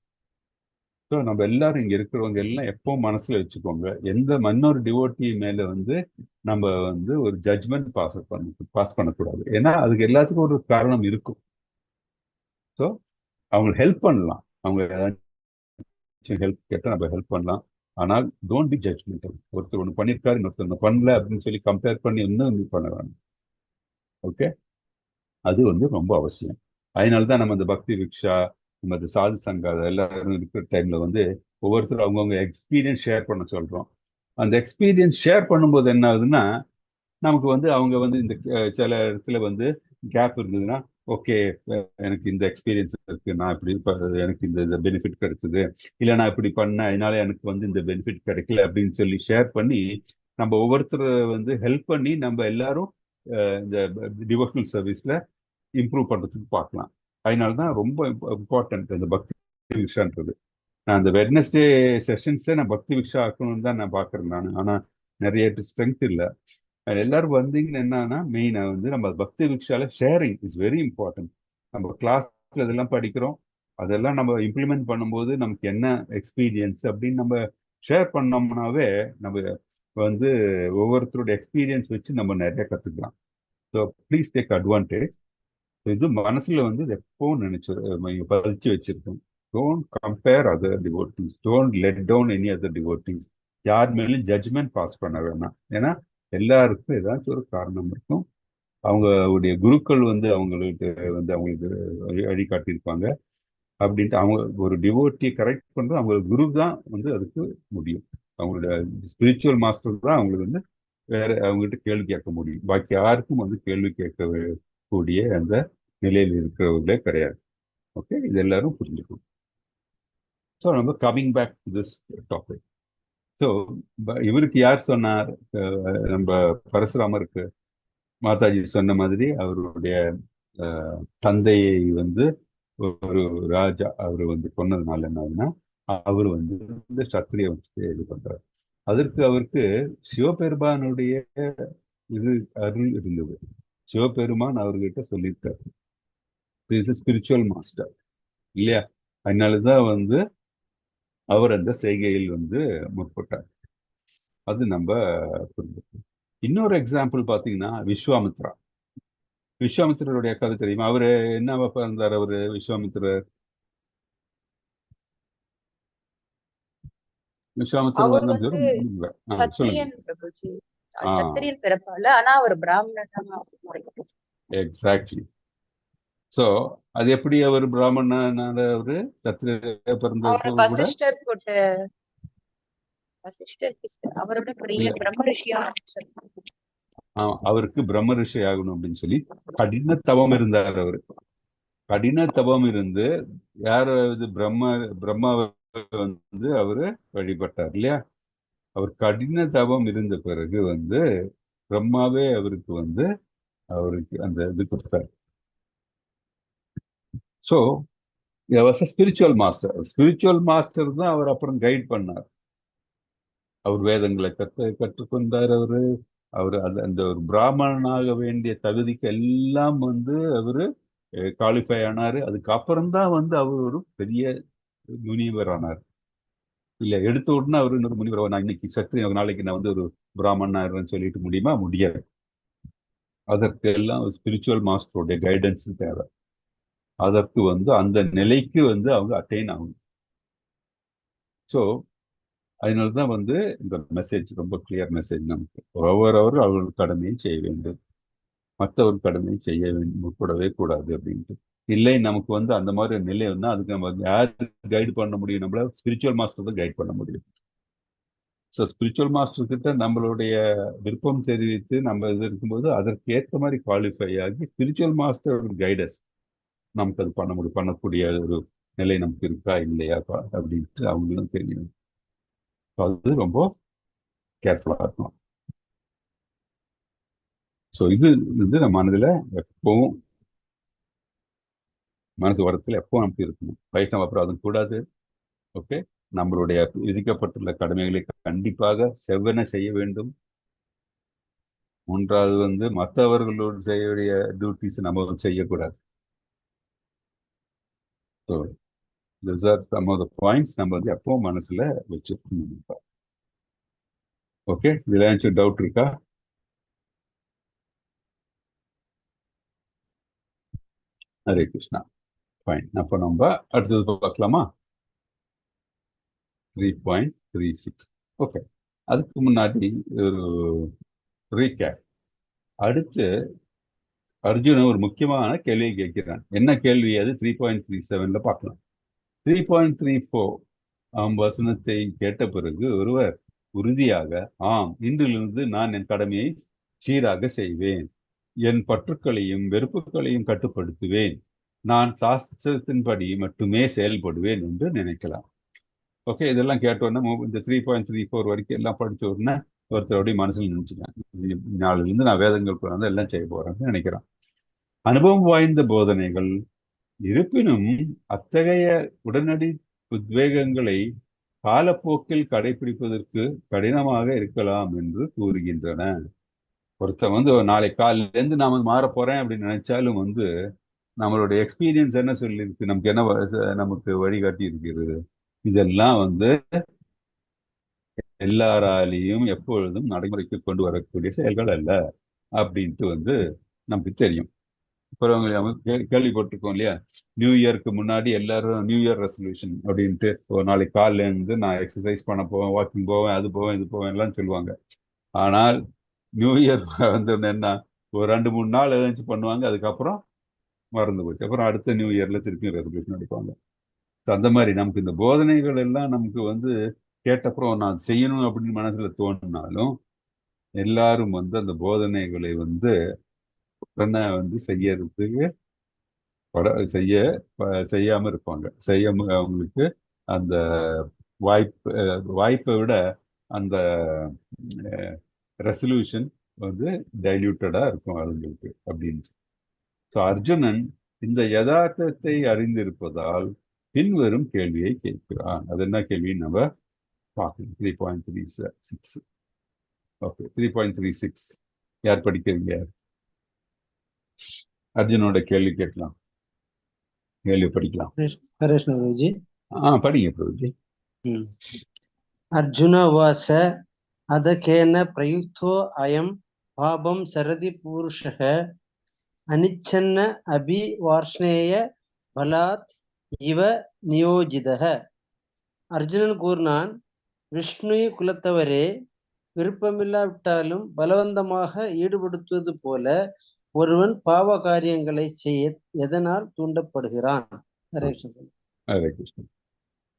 ஸோ நம்ம எல்லாரும் இங்கே இருக்கிறவங்க எல்லாம் எப்பவும் மனசுல வச்சுக்கோங்க, எந்த இன்னொரு டிவோட்டி மேல நம்ம ஒரு ஜட்ஜ்மெண்ட் பாஸ் பண்ணக்கூடாது. ஏன்னா அதுக்கு எல்லாத்துக்கும் ஒரு காரணம் இருக்கும். ஸோ அவங்களுக்கு ஹெல்ப் பண்ணலாம், அவங்க ஏதாச்சும் ஹெல்ப் கேட்டால் நம்ம ஹெல்ப் பண்ணலாம். ஆனால் டோன்ட் பி ஜட்ஜ்மெண்டல். ஒருத்தர் ஒன்று பண்ணியிருக்காரு, இன்னொருத்தர் ஒன்று பண்ணல அப்படின்னு சொல்லி கம்பேர் பண்ணி இன்னும் பண்ண வேணும். ஓகே, அது ரொம்ப அவசியம். அதனால தான் நம்ம இந்த பக்தி விக்ஷா, நம்ம இந்த சாது சங்கா எல்லாரும் இருக்கிற டைம்ல ஒவ்வொருத்தரும் அவங்கவுங்க எக்ஸ்பீரியன்ஸ் ஷேர் பண்ண சொல்றோம். அந்த எக்ஸ்பீரியன்ஸ் ஷேர் பண்ணும்போது என்ன ஆகுதுன்னா, நமக்கு அவங்க இந்த சில இடத்துல கேப் இருந்ததுன்னா, ஓகே எனக்கு இந்த எக்ஸ்பீரியன்ஸ் இருக்கு, நான் இப்படி எனக்கு இந்த பெனிஃபிட் கிடைச்சது, இல்லை நான் இப்படி பண்ணேன் அதனால எனக்கு இந்த பெனிஃபிட் கிடைக்கல அப்படின்னு சொல்லி ஷேர் பண்ணி நம்ம ஒவ்வொருத்தர் ஹெல்ப் பண்ணி நம்ம எல்லாரும் இந்த டிவோஷனல் சர்வீஸ்ல இம்ப்ரூவ் பண்றதுக்கு பார்க்கலாம். அதனால தான் ரொம்ப இம்பார்ட்டன்ட் இந்த பக்தி விக்ஷான்றது. நான் அந்த வெட்னஸ்டே செஷன்ஸே நான் பக்தி விக்ஷா ஆக்கணும்னு தான் நான் பார்க்குறேன் நான். ஆனால் நிறைய ஸ்ட்ரென்த் இல்லை. எல்லாரும் வந்தீங்கன்னு என்னன்னா மெயினாக நம்ம பக்தி விக்ஷால ஷேரிங் இஸ் வெரி இம்பார்ட்டன்ட். நம்ம கிளாஸ்ல இதெல்லாம் படிக்கிறோம், அதெல்லாம் நம்ம இம்ப்ளிமெண்ட் பண்ணும்போது நமக்கு என்ன எக்ஸ்பீரியன்ஸ் அப்படின்னு நம்ம ஷேர் பண்ணோம்னாவே நம்ம ஒவ்வொருத்தரோட எக்ஸ்பீரியன்ஸ் வச்சு நம்ம நிறைய கற்றுக்கலாம். So please take advantage. இது மனசுல எப்பவும் பதிச்சு வச்சிருக்கோம். Don't compare other devotees, don't let down any other devotees. யார் மேலும் ஜட்ஜ்மெண்ட் பாஸ் பண்ண வேணாம். ஏன்னா எல்லாருக்கும் ஏதாச்சும் ஒரு காரணம் இருக்கும். அவங்களுடைய குருக்கள் அவங்களுக்கு அவங்களுக்கு வழிகாட்டியிருப்பாங்க அப்படின்ட்டு அவங்க ஒரு டிவோட்டியை கரெக்ட் பண்றது அவங்க குரு தான் அதுக்கு முடியும். அவங்களோட ஸ்பிரிச்சுவல் மாஸ்டர் தான் அவங்களுக்கு வேற அவங்ககிட்ட கேள்வி கேட்க முடியும். பாக்கி யாருக்கும் கேள்வி கேட்க கூடிய அந்த நிலையில் இருக்கிறவர்களே கிடையாது. ஓகே, இது எல்லாரும் புரிஞ்சுக்கணும். ஸோ நம்ம coming back to this topic. So இவருக்கு யார் சொன்னார்? நம்ம பரசுராமருக்கு மாதாஜி சொன்ன மாதிரி அவருடைய தந்தையை ஒரு ராஜா அவர் கொன்னதுனால என்ன அவர் சத்திரிய வச்சு இது பண்றாரு. அதற்கு அவருக்கு சிவபெருமானுடைய இது அருள் இருந்தது. சிவபெருமான் அவர்கிட்ட சொல்லியிருக்காரு, ஸ்பிரிச்சுவல் மாஸ்டர் இல்லையா? அதனாலதான் அவர் அந்த செய்கையில் முற்பட்டார். அது நம்ம புரிஞ்சுக்கணும். இன்னொரு எக்ஸாம்பிள் பார்த்தீங்கன்னா விஸ்வாமித்ரா. விஸ்வாமித்திரருடைய கதை தெரியுமா? அவரு என்ன இருந்தார்? அவரு விஸ்வாமித்திரர் விஸ்வாமித்திரர் அவர் வந்து வந்து சொல்லுங்க. சொல்லுங்க. சத்திரியன் பிரபுஜி. ஆ சத்திரியன் பிறப்பால, ஆனா அவர் பிராமணனா முறைப்பட்டார். எக்ஸாக்ட்லி. ஸோ அது எப்படி அவர் பிராமணனால அவரு சத்திரிய பிறந்தப்போ அவர் கூட வசிஷ்டர் கிட்ட அவரோட பெரிய இல்ல பிரம்ம ரிஷியா அவருக்கு பிரம்ம ரிஷி ஆகணும் அப்படின்னு சொல்லி கடின தவம் இருந்தார். அவரு கடின தவம் இருந்து யாராவது பிரம்மாவை வந்து அவரு வழிபட்டார் இல்லையா? அவர் கடின தவம் இருந்த பிறகு வந்து பிரம்மாவே அவருக்கு அந்த இது கொடுத்தார். ஸோ ஸ்பிரிச்சுவல் மாஸ்டர் தான் அவர் அப்புறம் கைட் பண்ணார். அவர் வேதங்களை கற்றுக்கொண்டார். அவர் அந்த ஒரு பிராமணனாக வேண்டிய தகுதிக்கு எல்லாம் வந்து அவரு குவாலிஃபை ஆனாரு. அதுக்கப்புறம் தான் வந்து அவர் ஒரு பெரிய முனிவர் ஆனார். இல்ல எடுத்த உடனே அவர் இன்னொரு முனிவர், நான் இன்னைக்கு நாளைக்கு நான் வந்து ஒரு பிராமணன் ஆயிடுறேன்னு சொல்லிட்டு முடியுமா? முடியாது. அதற்கு எல்லாம் ஸ்பிரிச்சுவல் மாஸ்டருடைய கைடன்ஸ் தேவை. அதற்கு வந்து அந்த நிலைக்கு வந்து அவங்க அட்டைன் ஆகணும். ஸோ அதனால்தான் வந்து இந்த மெசேஜ் ரொம்ப கிளியர் மெசேஜ். நமக்கு ஒவ்வொருவரும் அவர்கள் கடமையை செய்ய வேண்டும், மற்றவர் கடமையை செய்ய கூடவே கூடாது அப்படின்ட்டு. இல்லை நமக்கு வந்து அந்த மாதிரி நிலை வந்து அதுக்கு நம்ம யார் கைடு பண்ண முடியும்? நம்மள ஸ்பிரிச்சுவல் மாஸ்டர் தான் கைட் பண்ண முடியும். ஸோ ஸ்பிரிச்சுவல் மாஸ்டர் கிட்ட நம்மளுடைய விருப்பம் தெரிவித்து நம்ம இது இருக்கும்போது அதற்கு ஏற்ற மாதிரி குவாலிஃபை ஆகி ஸ்பிரிச்சுவல் மாஸ்டர் கைடஸ் நமக்கு அது பண்ணக்கூடிய ஒரு நிலை நமக்கு இருக்கா இல்லையா அப்படின்ட்டு அவங்களும் தெரியும். அது ரொம்ப கேர்ஃபுல்லாக இருக்கணும். ஸோ இது வந்து நம்ம மனதில் எப்பவும் மனசு வரத்தில் எப்பவும் நமக்கு இருக்கணும். வைஷ்ணவ அபராதம் கூடாது. ஓகே, நம்மளுடைய விதிக்கப்பட்டுள்ள கடமைகளை கண்டிப்பாக செவ்வன செய்ய வேண்டும். மூன்றாவது வந்து மற்றவர்களோடு செய்ய டியூட்டிஸ் நம்ம செய்யக்கூடாது. So this are some of the points நம்ம வந்து எப்பவும் மனசுல வச்சிருக்கணும். ஓகே, இதுல ஏதாச்சும் டவுட் இருக்கா? ஹரே கிருஷ்ணா. ஃபைன். அப்போ நம்ம அடுத்தது பார்க்கலாமா? 3.36. ஓகே, அதுக்கு முன்னாடி ஒரு ரீகேப். அடுத்து அர்ஜுன் ஒரு முக்கியமான கேள்வியை கேட்கிறான். என்ன கேள்வி அது? 3.37ல பார்க்கலாம். 3.34 வசனத்தை கேட்ட பிறகு ஒருவர் உறுதியாக, ஆம், இன்றிலிருந்து நான் என் கடமையை சீராக செய்வேன், என் பற்றுக்களையும் வெறுப்புகளையும் கட்டுப்படுத்துவேன், நான் சாஸ்திரத்தின்படி மட்டுமே செயல்படுவேன் என்று நினைக்கலாம். ஓகே, இதெல்லாம் கேட்டோன்னா இந்த 3.34 வரைக்கும் எல்லாம் படிச்ச உடனே ஒருத்தருடைய மனசில் நினைச்சுட்டேன், நாளிலிருந்து நான் வேதங்கள் வந்து எல்லாம் செய்ய போறேன்னு நினைக்கிறேன். அனுபவம் வாய்ந்த போதனைகள் இருப்பினும் அத்தகைய உடனடி உத்வேகங்களை காலப்போக்கில் கடைபிடிப்பதற்கு கடினமாக இருக்கலாம் என்று கூறுகின்றன. ஒருத்தன் வந்து நாளை காலிலேருந்து நாம மாற போறேன் அப்படின்னு நினைச்சாலும் வந்து நம்மளுடைய எக்ஸ்பீரியன்ஸ் என்ன சொல்லியிருக்கு, நமக்கு என்ன நமக்கு வழிகாட்டி இருக்கிறது, இதெல்லாம் வந்து எல்லாராலையும் எப்பொழுதும் நடைமுறைக்கு கொண்டு வரக்கூடிய செயல்கள் அல்ல அப்படின்ட்டு வந்து நமக்கு தெரியும். அப்புறம் கேள்விப்பட்டிருக்கோம் இல்லையா, நியூ இயருக்கு முன்னாடி எல்லாரும் நியூ இயர் ரெசல்யூஷன் அப்படின்ட்டு ஒரு நாளைக்கு காலில இருந்து நான் எக்ஸசைஸ் பண்ண போவேன், வாக்கிங் போவேன், அது போவேன், இது போவேன் எல்லாம் சொல்லுவாங்க. ஆனால் நியூ இயர் வந்து என்ன ஒரு 2-3 நாள் ஏதாச்சும் பண்ணுவாங்க, அதுக்கப்புறம் மறந்து போச்சு. அப்புறம் அடுத்த நியூ இயர்ல திருப்பி ரெசல்யூஷன் எடுப்பாங்க. அந்த மாதிரி நமக்கு இந்த போதனைகள் எல்லாம் நமக்கு வந்து கேட்டப்புறம் நான் செய்யணும் அப்படின்னு மனசுல தோணினாலும் எல்லாரும் வந்து அந்த போதனைகளை வந்து உடனே வந்து செய்யறதுக்கு செய்யாம இருப்பாங்க. அவங்களுக்கு அந்த வாய்ப்பை விட அந்த ரெசல்யூஷன் வந்து டைல்யூட்டடா இருக்கும் அவங்களுக்கு அப்படின்னு. ஸோ அர்ஜுனன் இந்த யதார்த்தத்தை அறிந்திருப்பதால் பின்வரும் கேள்வியை கேட்கிறான். அது என்ன கேள்வின்னு நம்ம பார்க்கணும். 3.36. ஓகே, 3.36 யார் படிக்கிறீங்க? அர்ஜுனோட கேள்வி கேட்கலாம், கேள்வி படிக்கலாம். ஹரேஷ்ண பிரபுஜி. படிங்க பிரபுஜி. அர்ஜுன வாச அதகேன பிரயுக்தோ அயம் பாபம் சரதி பூருஷः அனிச்சன்ன அபி வார்ஷ்ணேய பலாத் இவ நியோஜிதः. அர்ஜுனன் கூறினான், விஷ்ணு குலத்தவரே, விருப்பமில்லாவிட்டாலும் பலவந்தமாக ஈடுபடுத்துவது போல ஒருவன் பாவ காரியங்களை செய்ய எதனால் தூண்டப்படுகிறான்? ஹரே கிருஷ்ணன். ஹரே கிருஷ்ணன்.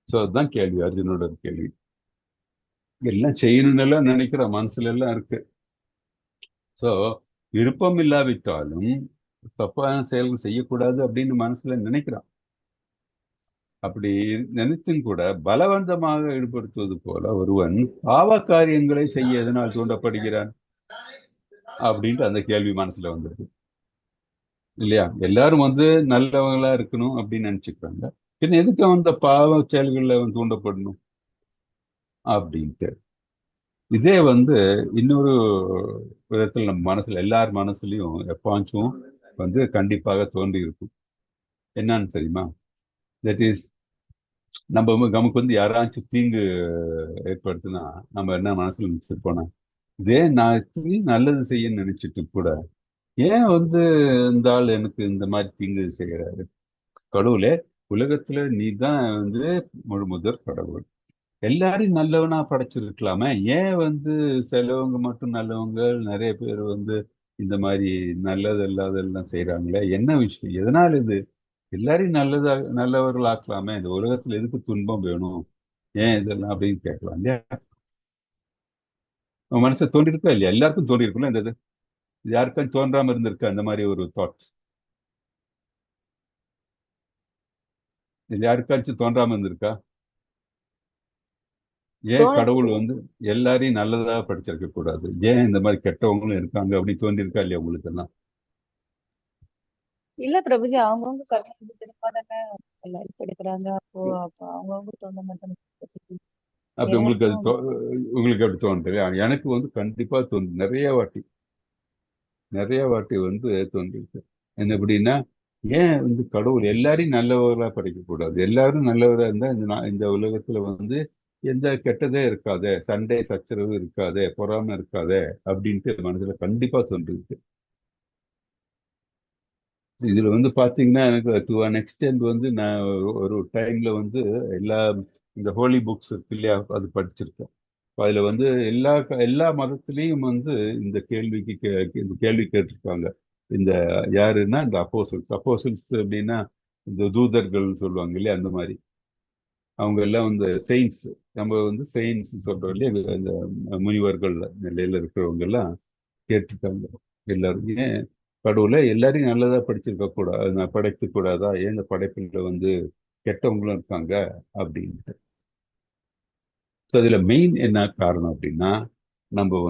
ஸோ அதுதான் கேள்வி, அர்ஜுனோட கேள்வி. எல்லாம் செய்யணும்னு நினைக்கிற மனசுல எல்லாம் இருக்கு. ஸோ விருப்பம் இல்லாவிட்டாலும் தப்பான செயல்கள் செய்யக்கூடாது அப்படின்னு மனசுல நினைக்கிறான். அப்படி நினைச்சும் கூட பலவந்தமாக ஈடுபடுத்துவது போல ஒருவன் பாவ காரியங்களை செய்ய எதனால் தூண்டப்படுகிறான் அப்படின்ட்டு அந்த கேள்வி மனசுல வந்துருக்கு இல்லையா? எல்லாரும் நல்லவங்களா இருக்கணும் அப்படின்னு நினைச்சுக்கிறாங்க. பின்ன எதுக்கு அந்த பாவ செயல்கள்ல தூண்டப்படணும் அப்படின்ட்டு. இதே இன்னொரு விதத்தில் நம்ம மனசுல எல்லார் மனசுலயும் எப்பாச்சும் கண்டிப்பாக தோன்றி இருக்கும். என்னன்னு தெரியுமா? தட் இஸ், நமக்கு யாராச்சும் தீங்கு ஏற்படுத்தினா நம்ம என்ன மனசுல நினைச்சிருப்போனா, இதே நான் நல்லது செய்ய நினைச்சிட்டு கூட ஏன் இந்த ஆள் எனக்கு இந்த மாதிரி தீங்கு செய்யறாரு? கடவுளே, உலகத்துல நீ தான் முழு முதற் கடவுள், எல்லாரையும் நல்லவனா படைச்சிருக்கலாமே, ஏன் சிலவங்க மட்டும் நல்லவங்க, நிறைய பேர் இந்த மாதிரி நல்லது இல்லாதெல்லாம் செய்யறாங்களே, என்ன விஷயம், எதனால இது? எல்லாரையும் நல்லவர்கள் ஆக்கலாமே, இந்த உலகத்துல எதுக்கு துன்பம் வேணும், ஏன் இதெல்லாம் அப்படின்னு கேட்கலாம் இல்லையா? மனசை தோன்றிருக்கா இல்லையா? எல்லாருக்கும் தோன்றிருக்கும்ல இந்த இது. யாருக்கும் தோன்றாம இருந்திருக்கா இந்த மாதிரி ஒரு தாட்ஸ்? இது யாருக்காச்சும் தோன்றாம இருந்திருக்கா? ஏன் கடவுள் எல்லாரையும் நல்லதா படிச்சிருக்க கூடாது, ஏன் இந்த மாதிரி கெட்டவங்களும் இருக்காங்க அப்படி தோன்றிருக்கா இல்லையா உங்களுக்கு எல்லாம்? இல்ல பிரபுஜி, அவங்கவுங்க கர்ம தானே லைஃப் எடுக்கிறாங்க. அப்போ அவங்கவுங்க தோன்ற மாதிரி அப்படி உங்களுக்கு அப்படி தோணுது? எனக்கு கண்டிப்பா தோன்று, நிறைய வாட்டி தோன்றிருக்கு. என்ன அப்படின்னா, ஏன் கடவுள் எல்லாரையும் நல்லவர்களா படைக்கக்கூடாது? எல்லாரும் நல்லவரா இருந்தா இந்த உலகத்துல எந்த கெட்டதே இருக்காதே, சண்டை சச்சரவு இருக்காதே, பொறாமை இருக்காதே அப்படின்ட்டு மனசுல கண்டிப்பா தோன்றிருக்கு. இதுல பாத்தீங்கன்னா, எனக்கு டு அன் எக்ஸ்டென்ட் நான் ஒரு டைம்ல எல்லா இந்த ஹோலி புக்ஸ் இருக்கு இல்லையா, அது படிச்சிருக்கேன். அதுல எல்லா மதத்திலையும் இந்த கேள்வி கேட்டிருக்காங்க. இந்த யாருன்னா இந்த அப்போசல்ஸ் அப்படின்னா இந்த தூதர்கள் சொல்லுவாங்க இல்லையா, அந்த மாதிரி அவங்க எல்லாம் செயின்ஸ், நம்ம செயின்ஸ் சொல்றோம் இல்லையா, இந்த முனிவர்கள் நிலையில இருக்கிறவங்க எல்லாம் கேட்டிருக்காங்க. எல்லாரும் ஏன் கடவுளை எல்லாரையும் நல்லதா படைக்க கூடாதா, ஏன் இந்த படைப்புல கெட்டவங்களும் இருக்காங்க அப்படின்ட்டு. ஸோ இதுல மெயின் என்ன காரணம் அப்படின்னா, நம்ம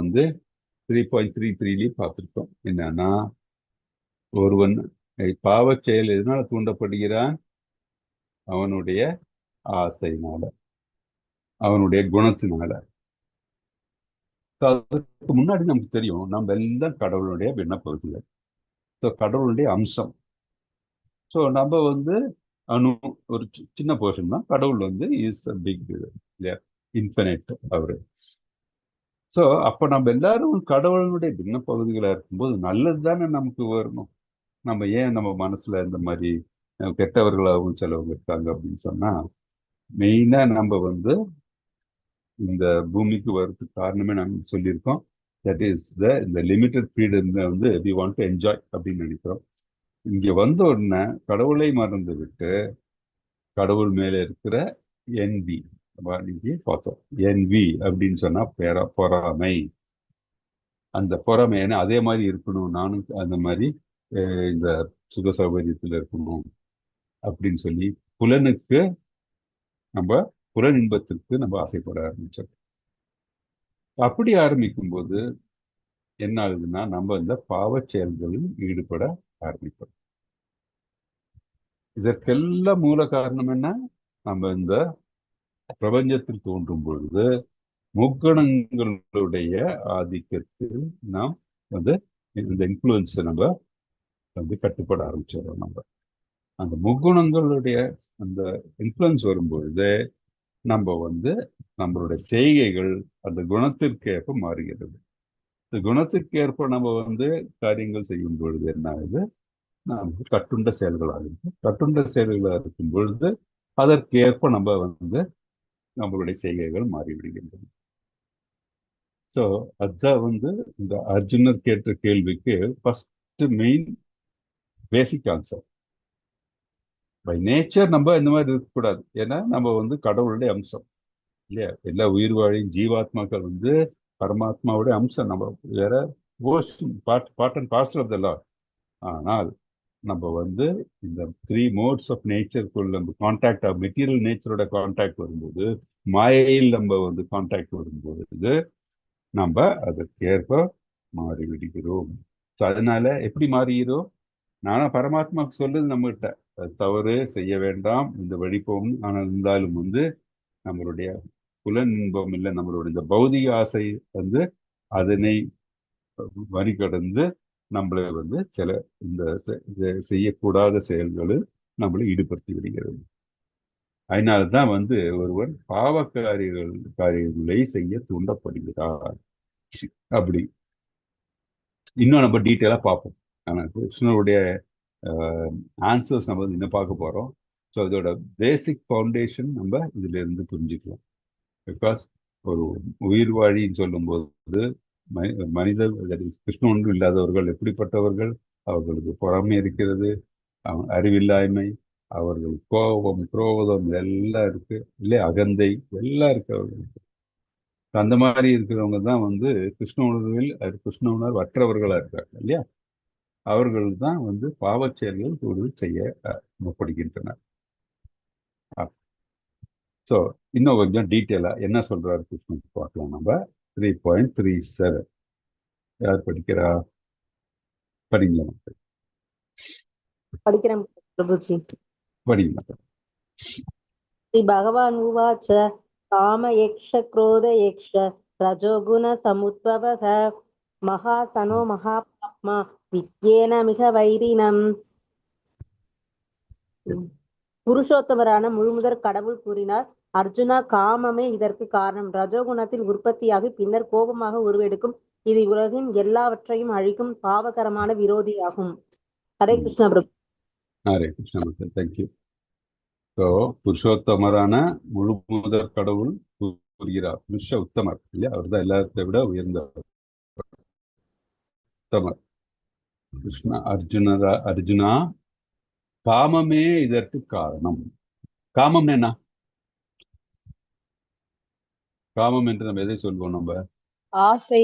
3.33லயும் பார்த்துருக்கோம். என்னன்னா, ஒருவன் பாவ செயல் எதனால தூண்டப்படுகிறான்? அவனுடைய ஆசையினால, அவனுடைய குணத்தினால. அதுக்கு முன்னாடி நமக்கு தெரியும், நம்ம எல்லாம் கடவுளுடைய விண்ணப்பகுதிகள், ஸோ கடவுளுடைய அம்சம். ஸோ நம்ம ஒரு சின்ன போர்ஷன் தான். கடவுள் இஸ் பிக் இன்ஃபினிட் அவரு. ஸோ அப்ப நம்ம எல்லாரும் கடவுளுடைய பின்னப்பகுதிகளா இருக்கும்போது நல்லது தானே நமக்கு வரணும். நம்ம ஏன் நம்ம மனசுல இந்த மாதிரி கெட்டவர்களாகவும் சிலவங்க இருக்காங்க அப்படின்னு சொன்னா, மெயினா நம்ம இந்த பூமிக்கு வர்றதுக்கு காரணமே நாங்கள் சொல்லியிருக்கோம். தட் இஸ் இந்த limited freedom we want to enjoy அப்படின்னு நினைக்கிறோம். இங்க வந்த உடனே கடவுளை மறந்து விட்டு கடவுள் மேல இருக்கிற என்வி பார்த்தோம். என்வி அப்படின்னு சொன்னா பொறாமை. அந்த பொறாமை ஏன்னா அதே மாதிரி இருக்கணும், நானும் அந்த மாதிரி இந்த சுக சௌகரியத்தில் இருக்கணும் அப்படின்னு சொல்லி புலன் இன்பத்திற்கு நம்ம ஆசைப்பட ஆரம்பிச்சோம். அப்படி ஆரம்பிக்கும் போது என்ன ஆகுதுன்னா, நம்ம இந்த பாவ செயல்களில் ஈடுபட ஆரம்பிப்போம். இதற்கெல்லாம் மூல காரணம் என்ன? நம்ம இந்த பிரபஞ்சத்தில் தோன்றும் பொழுது முக்கணங்களுடைய ஆதிக்கத்தில் நாம் இந்த இன்ஃப்ளூயன்ஸை நம்ம கட்டுப்பட ஆரம்பிச்சிடறோம். நம்ம அந்த முக்குணங்களுடைய அந்த இன்ஃப்ளூயன்ஸ் வரும்பொழுது நம்ம வந்து நம்மளுடைய செய்கைகள் அந்த குணத்திற்கேற்ப மாறுகிறது. இந்த குணத்திற்கேற்ப நம்ம வந்து காரியங்கள் செய்யும் பொழுது என்ன ஆகுது, நமக்கு கட்டுண்ட செயல்களாக இருக்கு. கட்டுண்ட செயல்களாக இருக்கும் பொழுது அதற்கேற்ப நம்ம வந்து நம்மளுடைய செய்கைகள் மாறிவிடுகின்றன. ஸோ அதுதான் வந்து இந்த அர்ஜுனர் கேட்ட கேள்விக்கு first main basic answer. By nature நம்ம இந்த மாதிரி இருக்கக்கூடாது. ஏன்னா நம்ம வந்து கடவுளுடைய அம்சம் இல்லையா? எல்லா உயிர் வாழியும் ஜீவாத்மாக்கள் வந்து பரமாத்மாவுடைய அம்சம். நம்ம வேற part and parcel of the lord. ஆனால் நம்ம வந்து இந்த 3 மோட்ஸ் ஆஃப் நேச்சருக்குள்ள நம்ம கான்டாக்ட் மெட்டீரியல் நேச்சரோட கான்டாக்ட் வரும்போது, மாயையில் நம்ம வந்து கான்டாக்ட் வரும்போது நம்ம அதற்கேற்ப மாறிவிடுகிறோம். ஸோ அதனால எப்படி மாறுகிறோம்? நானா பரமாத்மாவுக்கு சொல்றது நம்மகிட்ட தவறு செய்ய வேண்டாம், இந்த வழி போகணும். ஆனால் இருந்தாலும் வந்து நம்மளுடைய புலன் இன்பம் இல்லை, நம்மளுடைய இந்த பௌதிக ஆசை வந்து அதனை வரிகடந்து நம்மளை வந்து சில இந்த செய்யக்கூடாத செயல்களில் நம்மளை ஈடுபடுத்தி விடுகிறது. அதனால்தான் வந்து ஒருவன் காரியங்களை செய்ய தூண்டப்படுகிறார். அப்படி இன்னும் நம்ம டீட்டெயிலா பார்ப்போம். ஆனால் கிருஷ்ணனுடைய ஆன்சர்ஸ் நம்ம இன்னும் பார்க்க போறோம். ஸோ இதோட பேசிக் ஃபவுண்டேஷன் நம்ம இதுல இருந்து புரிஞ்சுக்கலாம். பிகாஸ் ஒரு உயிர் வாழின்னு சொல்லும்போது மனிதர் கிருஷ்ண ஒன்றும் இல்லாதவர்கள் எப்படிப்பட்டவர்கள்? அவர்களுக்கு பொறாமை இருக்கிறது, அறிவில்லாய்மை, அவர்கள் கோபம், குரோதம் எல்லாம் இருக்கு இல்லை, அகந்தை எல்லாம் இருக்கு அவர்களுக்கு. அந்த மாதிரி இருக்கிறவங்க தான் வந்து கிருஷ்ண உணர்வு அற்றவர்களா இருக்காங்க இல்லையா? அவர்கள் தான் வந்து பாவச் செயல்கள் கூடுதல் செய்ய முற்படுகின்றனர். ஸோ இன்னும் கொஞ்சம் டீட்டெயிலா என்ன சொல்றாரு கிருஷ்ணன் பார்க்கலாம். நம்ம 3.37 யார் படிக்கிறா? படிங்க படிக்கிறேன் பிரபுஜி. படிங்க. ஸ்ரீ பகவான் உவாச்ச காம யக்ஷ क्रोध यक्ष रजोगुण समुद्भवः महासनो महापाप्मा வித்யேன மிக வைரினம். புருஷோத்தமரான முழுமுதற் கடவுள் கூறினார், அர்ஜுனா, காமமே இதற்கு காரணம். ரஜோகுணத்தில் உற்பத்தியாகி பின்னர் கோபமாக உருவெடுக்கும். இது உலகின் எல்லாவற்றையும் அழிக்கும் பாவகரமான விரோதியாகும். ஹரே கிருஷ்ணா பிரபு. ஹரே கிருஷ்ணா, தேங்க்யூ. ஸோ புருஷோத்தமரான முழுமுதற் கடவுள் கூறுகிறார். புருஷ உத்தமர் இல்லையா? அவர் தான் எல்லாத்தை விட உயர்ந்தவர். உத்தமர் அர்ஜுனா, காமமே இதற்கு காரணம். காமம் என்ன? காமம் என்று நம்ம எதை சொல்வோம்? நம்ம ஆசை.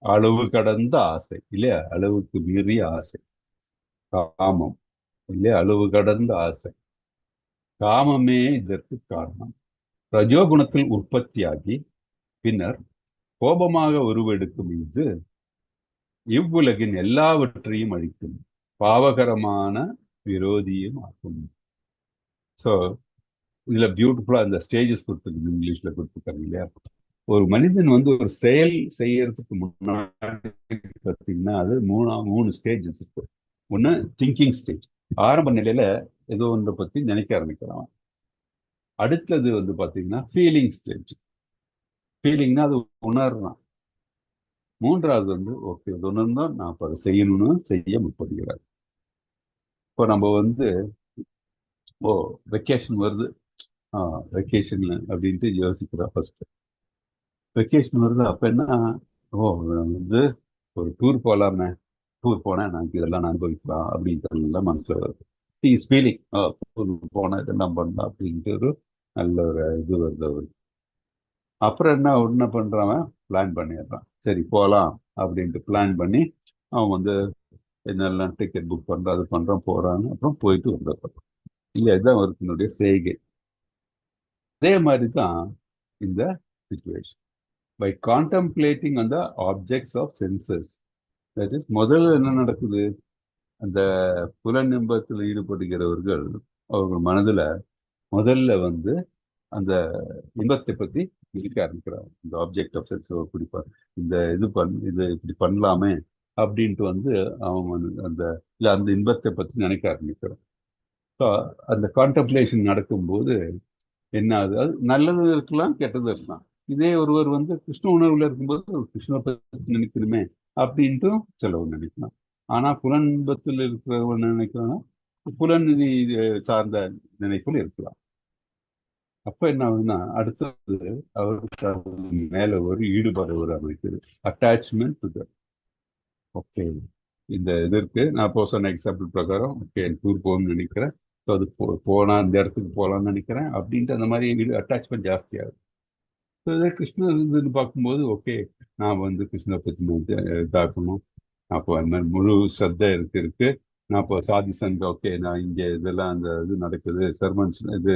அளவு கடந்த ஆசை இல்லையா? அளவுக்கு மீறிய ஆசை காமம் இல்லையா? அளவு கடந்த ஆசை. காமமே இதற்கு காரணம். ரஜோகுணத்தில் உற்பத்தியாகி பின்னர் கோபமாக உருவெடுக்கும் இது இவ்வுலகின் எல்லாவற்றையும் அழிக்கும் பாவகரமான விரோதியும் ஆகும். ஸோ இதுல பியூட்டிஃபுல்லா அந்த ஸ்டேஜஸ் கொடுத்துருக்கு, இங்கிலீஷ்ல கொடுத்துருக்காங்க இல்லையா? ஒரு மனிதன் வந்து ஒரு செயல் செய்யறதுக்கு முன்னாடி பார்த்தீங்கன்னா அது மூணு ஸ்டேஜஸ் இருக்கு. ஒன்று திங்கிங் ஸ்டேஜ், ஆரம்ப நிலையில ஏதோ ஒன்றை பத்தி நினைக்க ஆரம்பிக்கிறான். அடுத்தது வந்து பார்த்தீங்கன்னா ஃபீலிங் ஸ்டேஜ், ஃபீலிங்னா அது உணர்றான். மூன்றாவது வந்து ஓகே அது உணர்ந்தா நான் இப்போ அதை செய்யணும்னு செய்ய முற்படுகிறார். இப்போ நம்ம வந்து வெக்கேஷன் வருது, வெக்கேஷன் அப்படின்ட்டு யோசிக்கிறோம். ஃபர்ஸ்ட் வெக்கேஷன் வருது, அப்போ என்ன வந்து ஒரு டூர் போகலாமே, டூர் போனேன் நான் இதெல்லாம் அனுபவிக்கலாம் அப்படின்ட்டு மனசில் வருது. இஸ் ஃபீலிங் போனேன் இதெல்லாம் பண்ணலாம் அப்படின்ட்டு ஒரு நல்ல ஒரு இது வருது அவருக்கு. அப்புறம் என்ன பண்ணுறவன் பிளான் பண்ணிடுறான், சரி போகலாம் அப்படின்ட்டு பிளான் பண்ணி அவன் வந்து என்னெல்லாம் டிக்கெட் புக் பண்ணுறான், அது பண்ணுறான், போகிறான்னு அப்புறம் போயிட்டு வந்துடுறான் இல்லை? இதுதான் ஒருத்தனுடைய செய்கை. அதே மாதிரி தான் இந்த situation. By contemplating on the objects of senses, that is முதல்ல என்ன நடக்குது? அந்த புலனின்பத்தில் ஈடுபடுகிறவர்கள் அவர்கள் மனதில் முதல்ல வந்து அந்த இன்பத்தை பற்றி நினைக்க ஆரம்பிக்கிறாங்க. இந்த ஆப்ஜெக்ட் ஆஃப் சென்ஸ் பிடிப்பார், இந்த இது இப்படி பண்ணலாமே அப்படின்ட்டு வந்து அவன் அந்த இல்லை அந்த இன்பத்தை பற்றி நினைக்க ஆரம்பிக்கிறான். ஸோ அந்த கான்டம்ப்ளேஷன் நடக்கும்போது என்ன அது அது நல்லது இருக்கலாம், கெட்டது இருக்கலாம். இதே ஒருவர் வந்து கிருஷ்ண உணர்வுல இருக்கும்போது கிருஷ்ணரை பத்தி நினைக்கணுமே அப்படின்ட்டும் சிலவர் நினைக்கலாம். ஆனா புலன்பத்தில் இருக்கிறவங்க நினைக்கிறாங்கன்னா புலநிதி சார்ந்த நினைப்புல இருக்கலாம். அப்ப என்ன ஆகுதுன்னா அடுத்தது அவருக்கு அது மேல ஒரு ஈடுபாடு வர ஆரம்பிக்குது. அட்டாச்மெண்ட். ஓகே, இந்த இது இருக்கு, நான் இப்போ சொன்ன எக்ஸாம்பிள் பிரகாரம் ஓகே டூர் போகணும்னு நினைக்கிறேன், ஸோ அது போனா இந்த இடத்துக்கு போகலாம்னு நினைக்கிறேன் அப்படின்ட்டு அந்த மாதிரி அட்டாச்மெண்ட் ஜாஸ்தியாகுது. ஸோ இதே கிருஷ்ணர் இதுன்னு பார்க்கும்போது ஓகே, நான் வந்து கிருஷ்ணரை பற்றி இதாக்கணும், அப்போ அந்த மாதிரி முழு ஸ்ரத்தை இருக்கு. நான் இப்போ சாதி சங்கம் ஓகே, நான் இங்கே இதெல்லாம் அந்த இது நடக்குது, சர்மன்ஸ் இது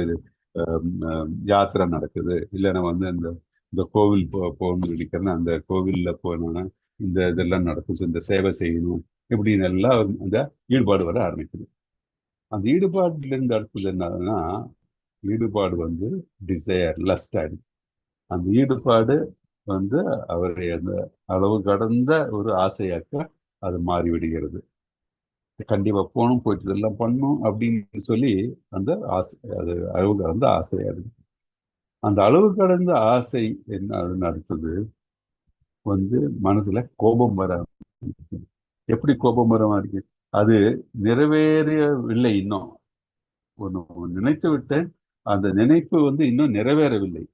யாத்திரை நடக்குது, இல்லை நான் வந்து அந்த இந்த கோவில் போகணும்னு நினைக்கிறேன்னா அந்த கோவிலில் போனோன்னா இந்த இதெல்லாம் நடக்கும், இந்த சேவை செய்யணும், இப்படின்னு எல்லாம் அந்த ஈடுபாடு வர ஆரம்பிக்குது. அந்த ஈடுபாடுலேருந்து அடுத்தது என்னன்னா ஈடுபாடு வந்து டிசையர், லஸ்ட் ஆயிடுது. அந்த ஈடுபாடு வந்து அவரை அந்த அளவு கடந்த ஒரு ஆசையாக்க அது மாறிவிடுகிறது. கண்டிப்பா போகணும், போயிட்டு இதெல்லாம் பண்ணணும் அப்படின்னு சொல்லி அந்த ஆசை, அது அளவு கடந்த ஆசையா இருக்கு. அந்த அளவு கடந்த ஆசை என்ன ஆகுதுன்னு அடுத்தது வந்து மனதுல கோபம் வர ஆரம்பிக்குது. எப்படி கோபம் வர இருக்கு? அது நிறைவேறவில்லை, இன்னும் ஒன்று நினைத்து விட்டேன், அந்த நினைப்பு வந்து இன்னும் நிறைவேறவில்லை.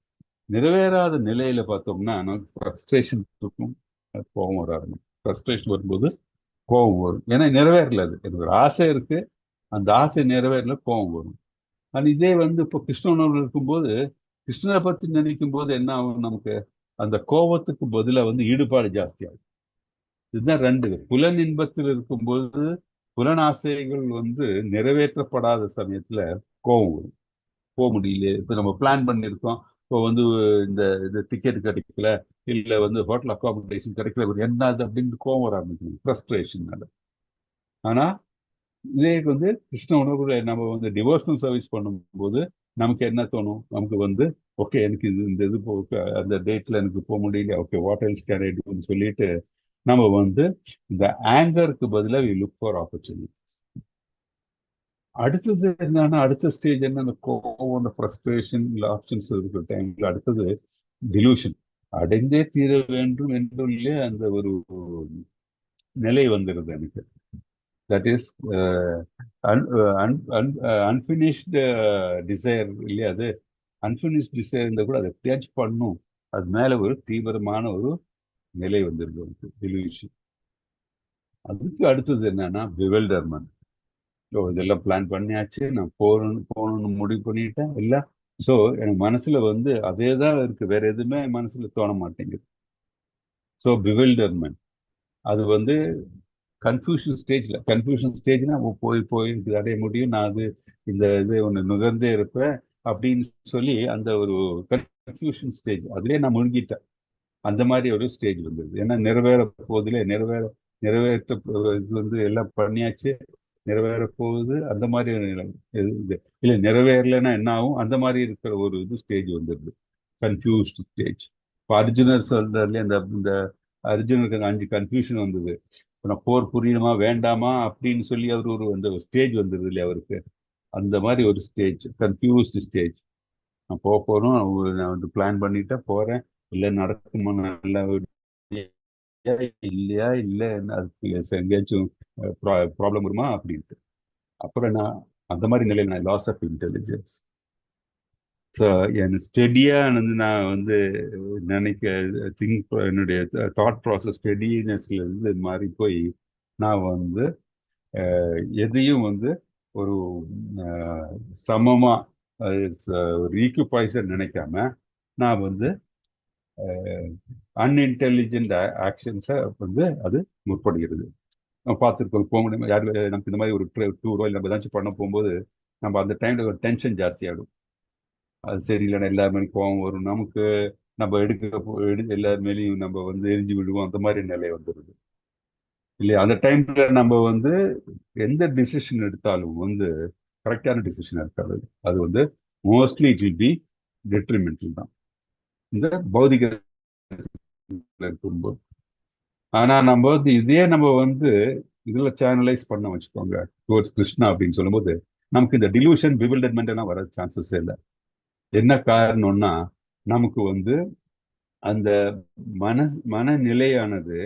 நிறைவேறாத நிலையில பார்த்தோம்னா நமக்கு ஃப்ரஸ்ட்ரேஷன் இருக்கும், கோபம் வர ஆரம்பிக்கும். ஃப்ரஸ்ட்ரேஷன் வரும்போது கோபம் வரும், ஏன்னா நிறைவேறல. அது எனக்கு ஒரு ஆசை இருக்கு, அந்த ஆசை நிறைவேறல, கோபம் வரும். ஆனால் இதே வந்து இப்போ கிருஷ்ண உணர்வு இருக்கும்போது கிருஷ்ணரை பற்றி நினைக்கும் போது என்ன ஆகும், நமக்கு அந்த கோபத்துக்கு பதிலாக வந்து ஈடுபாடு ஜாஸ்தி ஆகும். இதுதான் ரெண்டு. புலன் இன்பத்தில் இருக்கும்போது புலன் ஆசைகள் வந்து நிறைவேற்றப்படாத சமயத்துல கோபம் வரும். போக முடியல, இப்போ நம்ம பிளான் பண்ணியிருக்கோம், இப்போ வந்து இந்த இது டிக்கெட் கிடைக்கல, இல்லை வந்து ஹோட்டல் அக்காமடேஷன் கிடைக்கல, ஒரு என்ன அது அப்படின்னு கோவம் வர ஆரம்பிக்கணும், ஃப்ரஸ்ட்ரேஷனால. ஆனால் இதே வந்து கிருஷ்ண உணர்வுல நம்ம வந்து டிவோஷனல் சர்வீஸ் பண்ணும்போது நமக்கு என்ன தோணும், நமக்கு வந்து ஓகே எனக்கு இது இந்த இது அந்த டேட்ல எனக்கு போக முடியல, okay what else can I டூன்னு சொல்லிட்டு நம்ம வந்து இந்த ஆங்கருக்கு பதிலாக வி லுக் ஃபார் ஆப்பர்ச்சுனிட்டிஸ். அடுத்தது என்னன்னா அடுத்த ஸ்டேஜ் என்ன, அந்த கோவம், அந்த ஃப்ரஸ்ட்ரேஷன், இல்லை ஆப்ஷன்ஸ் இருக்கிற டைம்ல அடுத்தது டிலூஷன். அடைந்தே தீர வேண்டும் என்றுள்ளே அந்த ஒரு நிலை வந்துடுது எனக்கு. தட் இஸ் அன்பினிஷ்டு டிசைர் இல்லையா? அது அன்பினிஷ்ட் டிசைர் இருந்தால் கூட அதை எப்படியாச்சும் பண்ணும், அது மேல ஒரு தீவிரமான ஒரு நிலை வந்துருது, டிலூஷன். அதுக்கு அடுத்தது என்னன்னா பிவெல்டர்மெண்ட். ஸோ இதெல்லாம் பிளான் பண்ணியாச்சு, நான் போகணும்னு முடிவு பண்ணிட்டேன் இல்லை, ஸோ எனக்கு மனசுல வந்து அதே தான் இருக்கு, வேற எதுவுமே மனசுல தோண மாட்டேங்குது. ஸோ பிவெல்டர்மெண்ட் அது வந்து கன்ஃபியூஷன் ஸ்டேஜ்னா போய் இது அடைய முடியும், நான் அது இந்த இது ஒன்று நுகர்ந்தே இருப்பேன் அப்படின்னு சொல்லி அந்த ஒரு கன்ஃபியூஷன் ஸ்டேஜ் அதுலேயே நான் முழுங்கிட்டேன். அந்த மாதிரி ஒரு ஸ்டேஜ் வந்துடுது. ஏன்னா நிறைவேற போதிலே நிறைவேற்ற இது வந்து எல்லாம் பண்ணியாச்சு, நிறைவேற போகுது, அந்த மாதிரி இது இல்லை நிறைவேறலைன்னா என்ன ஆகும், அந்த மாதிரி இருக்கிற ஒரு இது ஸ்டேஜ் வந்துடுது, கன்ஃபியூஸ்டு ஸ்டேஜ். இப்போ அர்ஜுனர் சொல்றாருல, இந்த அர்ஜுனருக்கு 5 கன்ஃபியூஷன் வந்தது. இப்போ நான் போர் புரியணுமா வேண்டாமா அப்படின்னு சொல்லி அவர் ஒரு அந்த ஸ்டேஜ் வந்துடுது இல்லையா அவருக்கு, அந்த மாதிரி ஒரு ஸ்டேஜ், கன்ஃபியூஸ்டு ஸ்டேஜ். நான் போகணும், நான் வந்து பிளான் பண்ணிட்டா போறேன், இல்லை நடக்குமா, நல்லா இல்லையா, இல்லை அதுக்கு எங்கேயாச்சும் ப்ராப்ளம் வருமா அப்படின்ட்டு. அப்புறம் நான் அந்த மாதிரி நிலையில் நான் லாஸ் ஆஃப் இன்டெலிஜென்ஸ். ஸோ என் ஸ்டெடியாக வந்து நான் வந்து என்னுடைய தாட் ப்ராசஸ் ஸ்டெடினஸ்ல இருந்து மாறி போய் நான் வந்து எதையும் வந்து ஒரு சமமா ஒரு ஈக்குவலைசர் நினைக்காம நான் வந்து அன்இன்டெலிஜென்ட் ஆக்ஷன்ஸை வந்து அது முற்படுகிறது. நம்ம பார்த்துருக்கோம், போக முடியுமா யார் நமக்கு இந்த மாதிரி ஒரு டூரோ இல்லை நம்ம ஏதாச்சும் பண்ண போகும்போது நம்ம அந்த டைம்ல ஒரு டென்ஷன் ஜாஸ்தியாகிடும். அது சரியில்லைன்னா எல்லார் மேலேயும் கோவம் வரும் நமக்கு, நம்ம எல்லார் மேலேயும் நம்ம வந்து எரிஞ்சு விடுவோம், அந்த மாதிரி நிலை வந்துடுது இல்லையா? அந்த டைம்ல நம்ம வந்து எந்த டிசிஷன் எடுத்தாலும் வந்து கரெக்டான டிசிஷன் இருக்காது, அது வந்து mostly it will be detrimental தான் இந்த பௌதிக இருக்கும்போது. ஆனா நம்ம வந்து இதே நம்ம வந்து இதுல சேனலைஸ் பண்ண வச்சுக்கோங்க டுவர்ட்ஸ் கிருஷ்ணா அப்படின்னு சொல்லும்போது நமக்கு இந்த டிலூஷன் பிவில்டர்மெண்ட் எல்லாம் வர சான்சஸ் இல்லை. என்ன காரணம்னா நமக்கு வந்து அந்த மனநிலையானது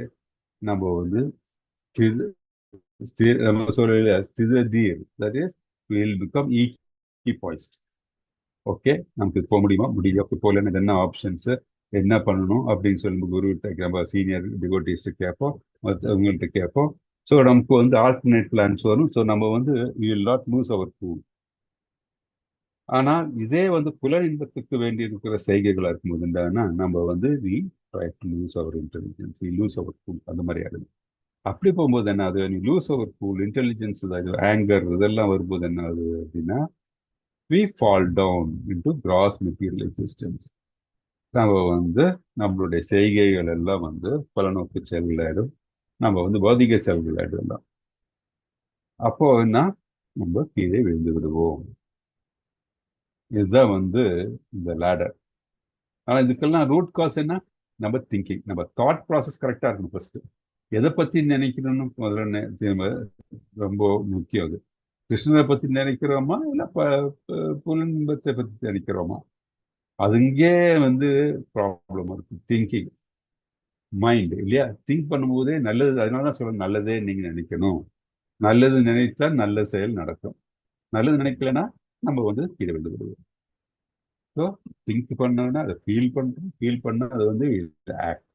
நம்ம வந்து நம்ம சொல்ல ஸ்திதீர், that is will become equipoised. Okay, நமக்கு போக முடியுமா, முடியல, போகல, என்ன ஆப்ஷன்ஸ், என்ன பண்ணணும் அப்படின்னு சொல்லி குருகிட்ட நம்ம சீனியர் டிவோட்டிஸ்ட் கேட்போம், மற்றவங்கள்ட்ட கேட்போம். ஸோ நமக்கு வந்து ஆல்டர்னேட் பிளான்ஸ் வரும். ஸோ நம்ம வந்து we will not lose our cool. ஆனால் இதே வந்து புல இன்பத்துக்கு வேண்டி இருக்கிற செய்கைகளா இருக்கும்போது என்னன்னா நம்ம வந்து we try to lose our intelligence, we lose our cool, அந்த மாதிரி ஆகுது. அப்படி போகும்போது என்ன ஆகுது, நீ lose our cool, intelligence, anger இதெல்லாம் வரும்போது என்ன ஆகுது அப்படின்னா we fall down into gross material existence. நம்ம வந்து நம்மளுடைய செய்கைகள் எல்லாம் வந்து பலநோக்கு செயல்களாயிடும், நம்ம வந்து பௌதிக செயல்கள் ஆயிடும். அப்போ என்ன, நம்ம கீழே விழுந்து விடுவோம். இதுதான் வந்து இந்த லேடர். ஆனா இதுக்கெல்லாம் ரூட் காஸ் என்ன, நம்ம திங்கிங், நம்ம தாட் ப்ராசஸ் கரெக்டா இருக்கணும். ஃபர்ஸ்ட் எதை பத்தி நினைக்கணும்னு முதல்ல ரொம்ப முக்கியம். அது கிருஷ்ணரை பத்தி நினைக்கிறோமா இல்ல புலன்பத்தை பத்தி நினைக்கிறோமா, அதுங்கே வந்து ப்ராப்ளம் இருக்கு. திங்கிங் மைண்ட் இல்லையா, திங்க் பண்ணும்போதே நல்லது. அதனாலதான் சொல்றேன், நல்லதே நீங்க நினைக்கணும். நல்லது நினைத்தா நல்ல செயல் நடக்கும், நல்லது நினைக்கலன்னா நம்ம வந்து கீழே விழுந்து விடுவோம். ஸோ திங்க் பண்ணோன்னா அதை ஃபீல் பண்றோம், ஃபீல் பண்ணா அது வந்து ஆக்ட்.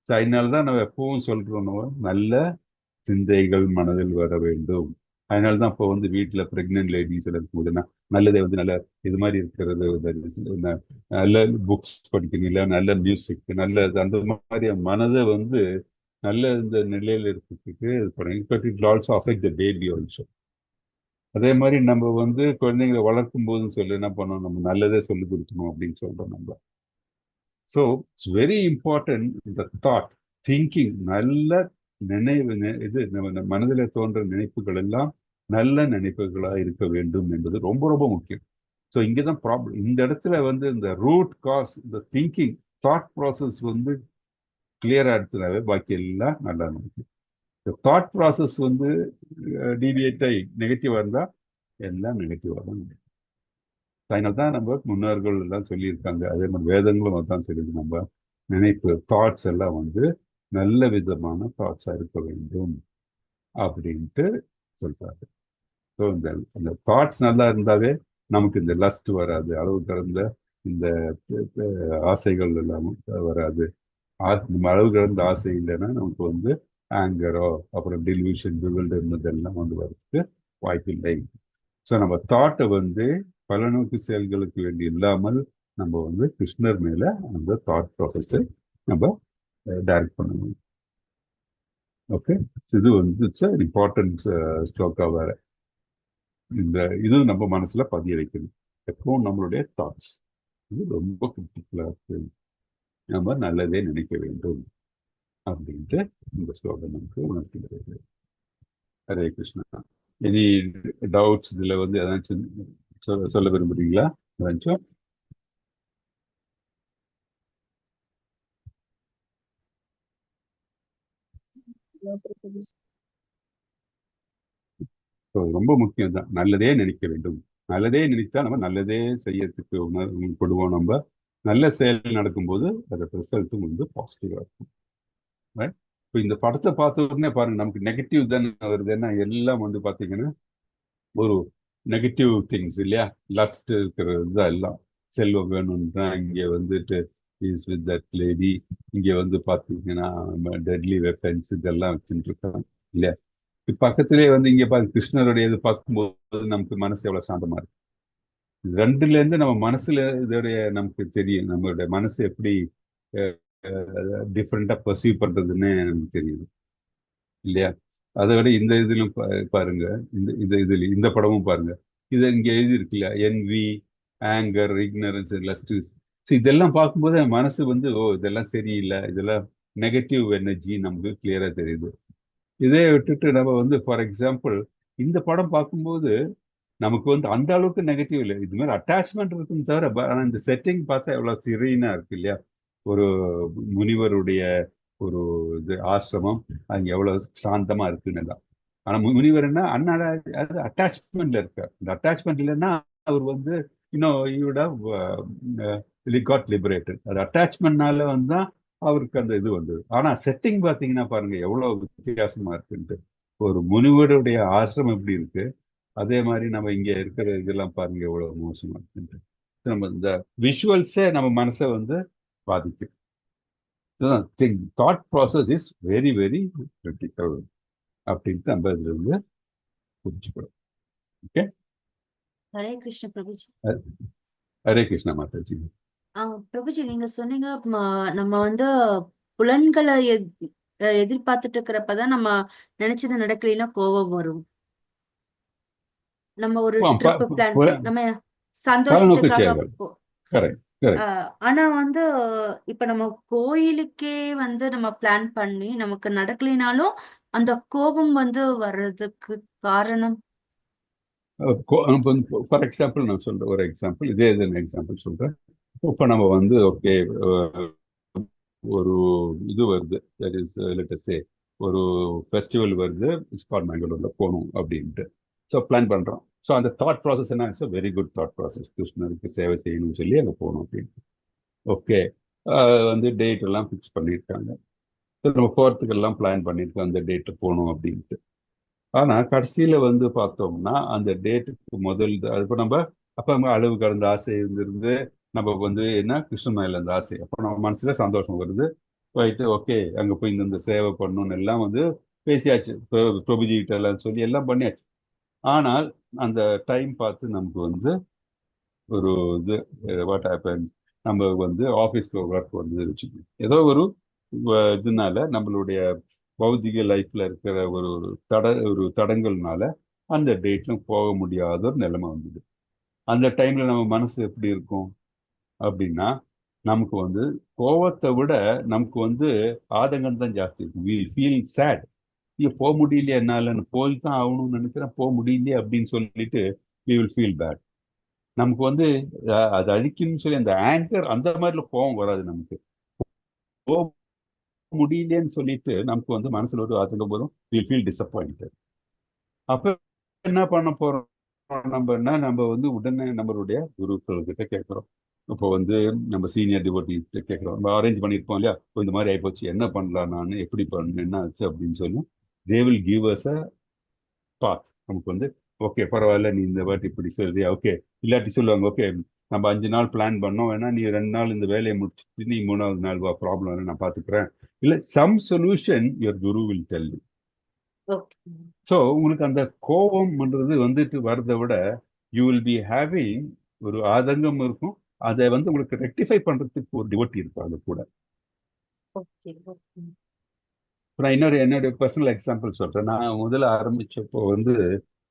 ஸோ அதனாலதான் நம்ம எப்பவும் சொல்றோம், நல்ல சிந்தைகள் மனதில் வர வேண்டும். அதனால தான் இப்போ வந்து வீட்டில் ப்ரெக்னென்ட் லேடிஸ் எல்லாம் இருக்கும்போதுன்னா நல்லதே வந்து நல்ல இது மாதிரி இருக்கிறது, நல்ல புக்ஸ் படிக்கணும், இல்லை நல்ல மியூசிக், நல்ல அந்த மாதிரி மனதை வந்து நல்ல இந்த நிலையில் இருக்கிறதுக்கு இது பண்ணுங்க. But it also affect the baby also. அதே மாதிரி நம்ம வந்து குழந்தைங்களை வளர்க்கும் போதும் சொல்லி என்ன பண்ணோம், நம்ம நல்லதே சொல்லி கொடுக்கணும் அப்படின்னு சொல்றோம் நம்ம. ஸோ இட்ஸ் வெரி இம்பார்ட்டன்ட் இந்த தாட் திங்கிங். நல்ல நினைவு, இது நம்ம மனதில் தோன்ற நினைப்புகள் எல்லாம் நல்ல நினைப்புகளா இருக்க வேண்டும் என்பது ரொம்ப ரொம்ப முக்கியம். ஸோ இங்கதான் ப்ராப்ளம். இந்த இடத்துல வந்து இந்த ரூட் காஸ், இந்த திங்கிங் தாட் ப்ராசஸ் வந்து கிளியரா எடுத்துனாவே பாக்கி எல்லாம் நல்லா இருக்கும். இந்த தாட் ப்ராசஸ் வந்து டீவியேட் ஆகி நெகட்டிவா இருந்தா எல்லாம் நெகட்டிவா தான். அதனால தான் நம்ம முன்னோர்கள் எல்லாம் சொல்லியிருக்காங்க, அதே மாதிரி வேதங்களும் அதான் சொல்லியிருக்கு, நம்ம நினைப்பு தாட்ஸ் எல்லாம் வந்து நல்ல விதமான தாட்ஸா இருக்க வேண்டும் அப்படின்ட்டு சொல்றாரு. ஸோ இந்த தாட்ஸ் நல்லா இருந்தாவே நமக்கு இந்த லஸ்ட் வராது, அளவு கடந்த இந்த ஆசைகள் எல்லாம் வராது. நம்ம அளவு கடந்த ஆசை இல்லைன்னா நமக்கு வந்து ஆங்கரோ அப்புறம் டில்யூஷன் இதெல்லாம் வந்து வரதுக்கு வாய்ப்பில்லை. ஸோ நம்ம தாட்டை வந்து பலநோக்கு செயல்களுக்கு வேண்டி இல்லாமல் நம்ம வந்து கிருஷ்ணர் மேல அந்த தாட் ப்ராசஸை நம்ம டைரக்ட் பண்ணணும். ஓகே, இது வந்து இம்பார்ட்டன்ட் ஸ்லோக்கா வேற. இந்த இது நம்ம மனசுல பதிய வைக்கணும் எப்பவும் நம்மளுடைய தாட்ஸ். இது ரொம்ப கிரிட்டிக்கலா இருக்கு, நம்ம நல்லதே நினைக்க வேண்டும் அப்படின்ட்டு இந்த ஸ்லோகம் நமக்கு உணர்த்துகிறது. ஹரே கிருஷ்ணா. எனி டவுட்ஸ் இதுல வந்து ஏதாச்சும் சொல்ல விரும்புறீங்களா? ஏதாச்சும் ரொம்ப முக்கியம் தான், நல்லதே நினைக்க வேண்டும். நல்லதே நினைத்தா நம்ம நல்லதே செய்யறதுக்கு கொடுவோம். நம்ம நல்ல செயல் நடக்கும்போது அதோட ரிசல்ட்டும் வந்து பாசிட்டிவா இருக்கும். இப்போ இந்த படத்தை பார்த்த உடனே பாருங்க, நமக்கு நெகட்டிவ் தானே வருது. ஏன்னா எல்லாம் வந்து பாத்தீங்கன்னா ஒரு நெகட்டிவ் திங்ஸ் இல்லையா, லஸ்ட் இருக்கிறது தான் எல்லாம். செல்வம் வேணும்னு தான் இங்கே வந்துட்டு இஸ் வித் தட் லேடி, இங்கே வந்து பார்த்தீங்கன்னா டெட்லி வெப்பன்ஸ் இதெல்லாம் வச்சுட்டு இருக்காங்க இல்லையா. பக்கத்திலே வந்து இங்கே பார்த்து கிருஷ்ணருடைய இது பார்க்கும்போது நமக்கு மனசு எவ்வளோ சாந்தமா இருக்கு. ரெண்டுல இருந்து நம்ம மனசுல இதோடைய நமக்கு தெரியும், நம்மளுடைய மனசு எப்படி டிஃப்ரெண்டா பர்சீவ் பண்றதுன்னு நமக்கு தெரியுது இல்லையா. அதை விட இந்த இதுலும் பாருங்க, இந்த படமும் பாருங்க, இது இங்க எழுதி இருக்குல்ல, என்வி, ஆங்கர், இக்னரன்ஸ், லஸ்ட். இதெல்லாம் பார்க்கும்போது மனசு வந்து ஓ இதெல்லாம் சரியில்லை, இதெல்லாம் நெகட்டிவ் எனர்ஜி நமக்கு கிளியரா தெரியுது. இதே விட்டுட்டு நம்ம வந்து ஃபார் எக்ஸாம்பிள் இந்த படம் பார்க்கும்போது நமக்கு வந்து அந்த அளவுக்கு நெகட்டிவ் இல்லை, இது மாதிரி அட்டாச்மெண்ட் இருக்குன்னு தவிர, ஆனால் இந்த செட்டிங் பார்த்தா எவ்வளோ சிறீனா இருக்கு இல்லையா. ஒரு முனிவருடைய ஒரு இது ஆசிரமம், அங்கே எவ்வளவு சாந்தமா இருக்குன்னு எல்லாம். ஆனா முனிவர் என்ன அது அட்டாச்மெண்ட்ல இருக்கார். இந்த அட்டாச்மெண்ட் இல்லைன்னா அவர் வந்து he would have got liberated. அது அட்டாச்மெண்ட்னால வந்து அவருக்கு அந்த இது வந்தது. ஆனா செட்டிங் பாத்தீங்கன்னா பாருங்க எவ்வளவு வித்தியாசமா இருக்குன்ட்டு. ஒரு முனிவருடைய ஆசிரமம் எப்படி இருக்கு, அதே மாதிரி நம்ம இங்க இருக்கிற இதெல்லாம் பாருங்க எவ்வளவு மோசமா இருக்குன்ட்டு. நம்ம இந்த விஷுவல்ஸே நம்ம மனசை வந்து பாதிக்கும். Thought process is very very critical அப்படின்ட்டு நம்ம இதுல இருந்து புரிஞ்சுக்கிறோம். ஓகே, ஹரே கிருஷ்ண பிரபுஜி. ஹரே கிருஷ்ணா மாதாஜி. பிரபுஜி, நீங்க சொன்னீங்க நம்ம வந்து புலன்களை எதிர்பார்த்துட்டு இருக்கிறப்பதான் நம்ம நினைச்சது நடக்கலைன்னா கோபம் வரும். நம்ம ஒரு ட்ரிப் பிளான் நம்ம பலநோக்கு சந்தோஷத்துக்காக செயல்கள். Correct correct. ஆனா வந்து இப்ப நம்ம கோயிலுக்கே வந்து நம்ம பிளான் பண்ணி நமக்கு நடக்கலைனாலும் அந்த கோபம் வந்து வர்றதுக்கு காரணம். ஃபார் எக்ஸாம்பிள் நான் சொல்றேன், ஒரு எக்ஸாம்பிள், இதே எக்ஸாம்பிள் சொல்றேன். இப்போ நம்ம வந்து ஓகே ஒரு இது வருது, தட் இஸ் லெட் அஸ் சே ஒரு ஃபெஸ்டிவல் வருது, இஸ்கான் மேங்களூர்ல போகணும் அப்படின்ட்டு. ஸோ பிளான் பண்றோம். ஸோ அந்த தாட் ப்ராசஸ் என்ன, it's very good thought process, கிருஷ்ணருக்கு சேவை செய்யணும்னு சொல்லி அங்கே போகணும் அப்படின்ட்டு. ஓகே, வந்து டேட் எல்லாம் ஃபிக்ஸ் பண்ணியிருக்காங்க. ஸோ நம்ம போகிறதுக்கெல்லாம் பிளான் பண்ணியிருக்கோம் அந்த டேட்டு போகணும் அப்படின்ட்டு. ஆனா கடைசியில வந்து பார்த்தோம்னா அந்த டேட்டுக்கு முதல் இப்போ நம்ம அப்போ நம்ம அளவு கடந்த ஆசை இருந்திருந்து நம்ம வந்து என்ன கிருஷ்ணன் மேல அந்த ஆசை, அப்போ நம்ம மனசுல சந்தோஷம் வருது. போயிட்டு ஓகே அங்க போய் இந்த சேவை பண்ணணும்னு எல்லாம் வந்து பேசியாச்சு, பிரபுஜி கிட்ட எல்லாம் சொல்லி எல்லாம் பண்ணியாச்சு. ஆனால் அந்த டைம் பார்த்து நமக்கு வந்து ஒரு இது வாட் ஹேப்பன், நம்ம வந்து ஆஃபீஸ்க்கு ஒர்க் வந்து வச்சுக்கணும், ஏதோ ஒரு இதனால நம்மளுடைய பௌதிக லைஃப்ல இருக்கிற ஒரு தடங்கள்னால அந்த டேட்லும் போக முடியாத ஒரு நிலைமை வந்தது. அந்த டைம்ல நம்ம மனசு எப்படி இருக்கும் அப்படின்னா, நமக்கு வந்து கோவத்தை விட நமக்கு வந்து ஆதங்கம் தான் ஜாஸ்தி இருக்கும். We feel sad. இங்க போக முடியலையே என்னால, போய் தான் ஆகணும்னு நினைக்கிறேன், போக முடியலையே அப்படின்னு சொல்லிட்டு வி வில் ஃபீல் பேட். நமக்கு வந்து அது அழிக்கணும்னு சொல்லி அந்த ஆங்கர் அந்த மாதிரில கோவம் வராது. நமக்கு போக முடியலன்னு சொல்லிட்டு நமக்கு வந்து மனசுல ஒரு ஆதங்கம் போதும், வில் ஃபீல் டிசப்பாயிண்டட். அப்ப என்ன பண்ண போறோம் நம்ம வந்து உடனே நம்மளுடைய குருக்கள் கிட்ட கேட்கிறோம். இப்போ வந்து நம்ம சீனியர் டிவோட்டிஸ் கேட்கிறோம், நம்ம அரேஞ்ச் பண்ணியிருப்போம் இல்லையா, இந்த மாதிரி ஆயிப்போச்சு, என்ன பண்ணலாம், நான் எப்படி பண்ணணும், என்ன ஆச்சு அப்படின்னு சொல்லி they will give us a path. நமக்கு வந்து ஓகே பரவாயில்ல, நீ இந்த வாட்டி இப்படி சொல்றியா, ஓகே. இல்லாட்டி சொல்லுவாங்க, ஓகே நம்ம 5 நாள் பிளான் பண்ணோம், வேணா நீ 2 நாள் இந்த வேலையை முடிச்சுட்டு நீ 3வது நாள் வா, ப்ராப்ளம் நான் பாத்துக்கிறேன், இல்ல some solution your guru will tell you. So உங்களுக்கு அந்த கோபம்ன்றது வந்துட்டு வரதை விட யூ வில் பி ஹேவிங் ஒரு ஆதங்கம் இருக்கும். அதை வந்து உங்களுக்கு ரெக்டிஃபை பண்றதுக்கு ஒரு டிவோட்டி இருப்பாங்க கூட. நான் என்னுடைய பர்சனல் எக்ஸாம்பிள் சொல்றேன். நான் முதல்ல ஆரம்பிச்சப்போ வந்து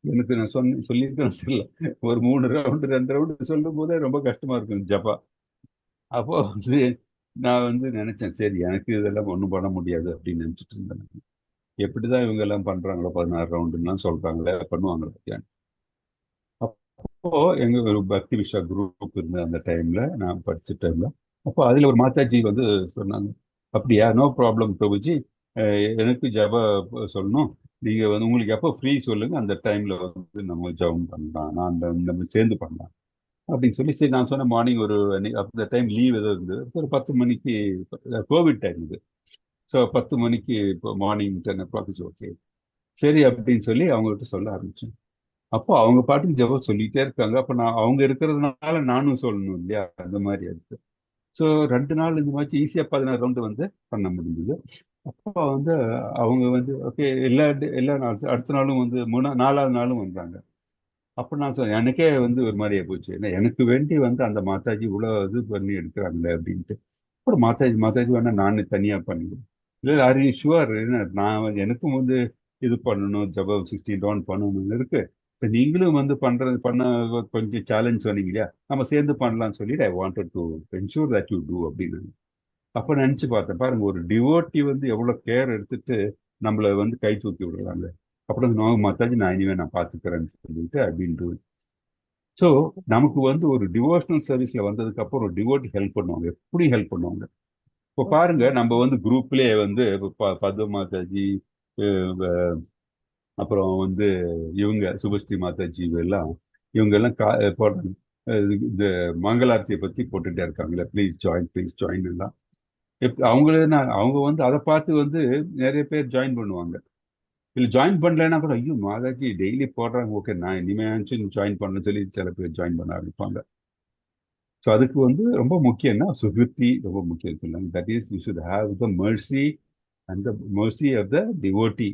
எனக்கு நான் சொல்லியிருக்கேன் தெரியல, ஒரு 3 ரவுண்டு 2 ரவுண்டு சொல்லும் போதே ரொம்ப கஷ்டமா இருக்கும் ஜபா. அப்போ வந்து நான் வந்து நினைச்சேன், சரி எனக்கு இதெல்லாம் ஒன்றும் பண்ண முடியாது அப்படின்னு நினைச்சிட்டு இருந்தேன். எப்படிதான் இவங்க எல்லாம் பண்றாங்களோ 16 ரவுண்டுலாம் சொல்றாங்களே, பண்ணுவாங்களே. அப்போ எங்க ஒரு பக்தி விஷா குரூப் இருந்த அந்த டைம்ல, நான் படிச்ச டைம்ல, அப்போ அதுல ஒரு மாதாஜி வந்து சொன்னாங்க, அப்படியா, நோ ப்ராப்ளம் பிரபுஜி, எனக்கு ஜப சொல்லணும், நீங்க வந்து உங்களுக்கு எப்போ ஃப்ரீ சொல்லுங்க, அந்த டைம்ல வந்து நம்ம ஜபம் பண்ணலாம், நான் நம்ம சேர்ந்து பண்ணலாம் அப்படின்னு சொல்லி. சரி நான் சொன்னேன், மார்னிங் ஒரு அந்த டைம் லீவ் ஏதோ இருந்தது, ஒரு 10 மணிக்கு, கோவிட் டைம் இது. ஸோ 10 மணிக்கு இப்போ மார்னிங் 10 o'clock இஸ் ஓகே, சரி அப்படின்னு சொல்லி அவங்ககிட்ட சொல்ல ஆரம்பிச்சேன். அப்போ அவங்க பாட்டுக்கு ஜபம் சொல்லிட்டே இருக்காங்க. அப்போ நான் அவங்க இருக்கிறதுனால நானும் சொல்லணும் இல்லையா, அந்த மாதிரி இருக்கு. ஸோ 2 நாள் இந்த மாதிரி ஈஸியாக 16 ரவுண்டு வந்து பண்ண முடிஞ்சது. அப்போ வந்து அவங்க வந்து ஓகே எல்லா நாள் அடுத்த நாளும் வந்து 4வது நாளும் வந்தாங்க. அப்போ நான் சொன்னேன், எனக்கே வந்து ஒரு மாதிரியே போச்சு, ஏன்னா எனக்கு வேண்டி வந்து அந்த மாதாஜி இவ்வளோ இது பண்ணி எடுக்கிறாங்களே அப்படின்ட்டு. அப்புறம் மாதாஜி வேணா நான் தனியாக பண்ணிடுவேன். இல்லை ஆர் யூ ஷுவர், நான் வந்து எனக்கும் வந்து இது பண்ணணும், ஜபம் 16 ரவுண்ட் பண்ணணும்னு இருக்கு, இப்போ நீங்களும் வந்து பண்ண கொஞ்சம் சேலஞ்ச் சொன்னீங்க இல்லையா, நம்ம சேர்ந்து பண்ணலாம்னு சொல்லிட்டு I wanted to ensure that you do அப்படின்னு. அப்போ நினச்சி பார்த்தேன், பாருங்க ஒரு டிவோட்டி வந்து எவ்வளோ கேர் எடுத்துட்டு நம்மளை வந்து கை தூக்கி விடுறாங்க. அப்புறம் மாதாஜி நான் இனிமே நான் பார்த்துக்கிறேன்னு சொல்லிட்டு அப்படின்ட்டு. ஸோ நமக்கு வந்து ஒரு டிவோஷனல் சர்வீஸ்ல வந்ததுக்கு அப்புறம் ஒரு டிவோட்டி ஹெல்ப் பண்ணுவாங்க, எப்படி ஹெல்ப் பண்ணுவாங்க. இப்போ பாருங்க, நம்ம வந்து குரூப்லேயே வந்து பத்ம மாதாஜி, அப்புறம் வந்து இவங்க சுபஸ்ரீ மாதாஜி, இவங்க எல்லாம் போடுறாங்க. இந்த மங்களார்த்தியை பத்தி போட்டுட்டே இருக்காங்களே, ப்ளீஸ் ஜாயின் எல்லாம். அவங்க வந்து அதை பார்த்து வந்து நிறைய பேர் ஜாயின் பண்ணுவாங்க. இல்லை ஜாயின் பண்ணலைன்னா கூட, ஐயோ மாதாஜி டெய்லி போடுறாங்க, ஓகே நான் இனிமேச்சும் ஜாயின் பண்ணணும்னு சொல்லி சில பேர் ஜாயின் பண்ண ஆரம்பிப்பாங்க. ஸோ அதுக்கு வந்து ரொம்ப முக்கியம்னா சுகிருத்தி ரொம்ப முக்கியம் சொல்லுவாங்க. That is you should have the mercy and the mercy of the devotee,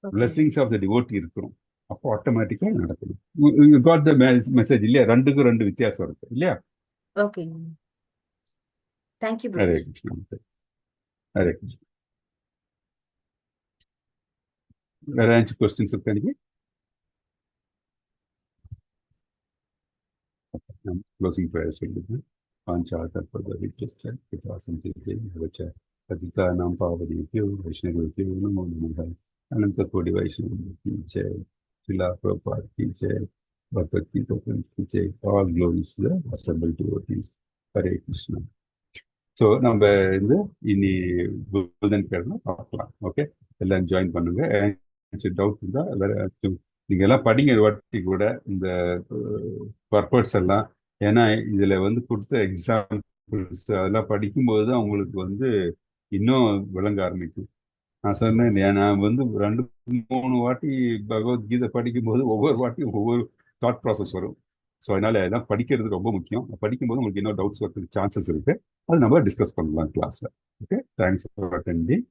okay blessings of the devotee இருக்கணும். அப்போ ஆட்டோமேட்டிக்காக நடக்கணும். காட் த மெசேஜ் இல்லையா? ரெண்டுக்கும் ரெண்டு வித்தியாசம் இருக்கு இல்லையா? ஓகேங்க. Thank you Hare brother. கிருஷ்ணா. ஹரே கிருஷ்ணா. வேற ஏதாச்சும் கொஸ்டின்ஸ் இருக்கா நீங்க? க்ளோசிங் ப்ரேயர் சொல்லுங்க. पतितानां पावनेभ्यो वैष्णवेभ्यो नमो नमः। अनंत कोटि वैष्णव की जय। श्रीला प्रभुपाद की जय। भगवत गीता की जय। All glories to the assembled devotees. Hare Krishna. So நம்ம இந்த இனி புதன்கிழமை பார்க்கலாம். ஓகே, எல்லாம் ஜாயின் பண்ணுங்க. டவுட் இருந்தா வேற நீங்க எல்லாம் படிங்க ஒரு வாட்டி கூட இந்த பர்பஸ் எல்லாம். ஏன்னா இதுல வந்து கொடுத்த எக்ஸாம்பிள்ஸ் அதெல்லாம் படிக்கும்போது தான் உங்களுக்கு வந்து இன்னும் விளங்க ஆரம்பிக்கும். நான் சொன்னேன் இல்லையா, நான் வந்து 2-3 வாட்டி பகவத்கீதை படிக்கும்போது ஒவ்வொரு வாட்டியும் ஒவ்வொரு தாட் ப்ராசஸ் வரும். ஸோ அதனால எல்லாம் படிக்கிறது ரொம்ப முக்கியம். படிக்கும்போது உங்களுக்கு இன்னும் டவுட்ஸ் வரதுக்கு சான்சஸ் இருக்கு. அது நம்ம டிஸ்கஸ் பண்ணலாம் கிளாஸ்ல. Okay, thanks for attending.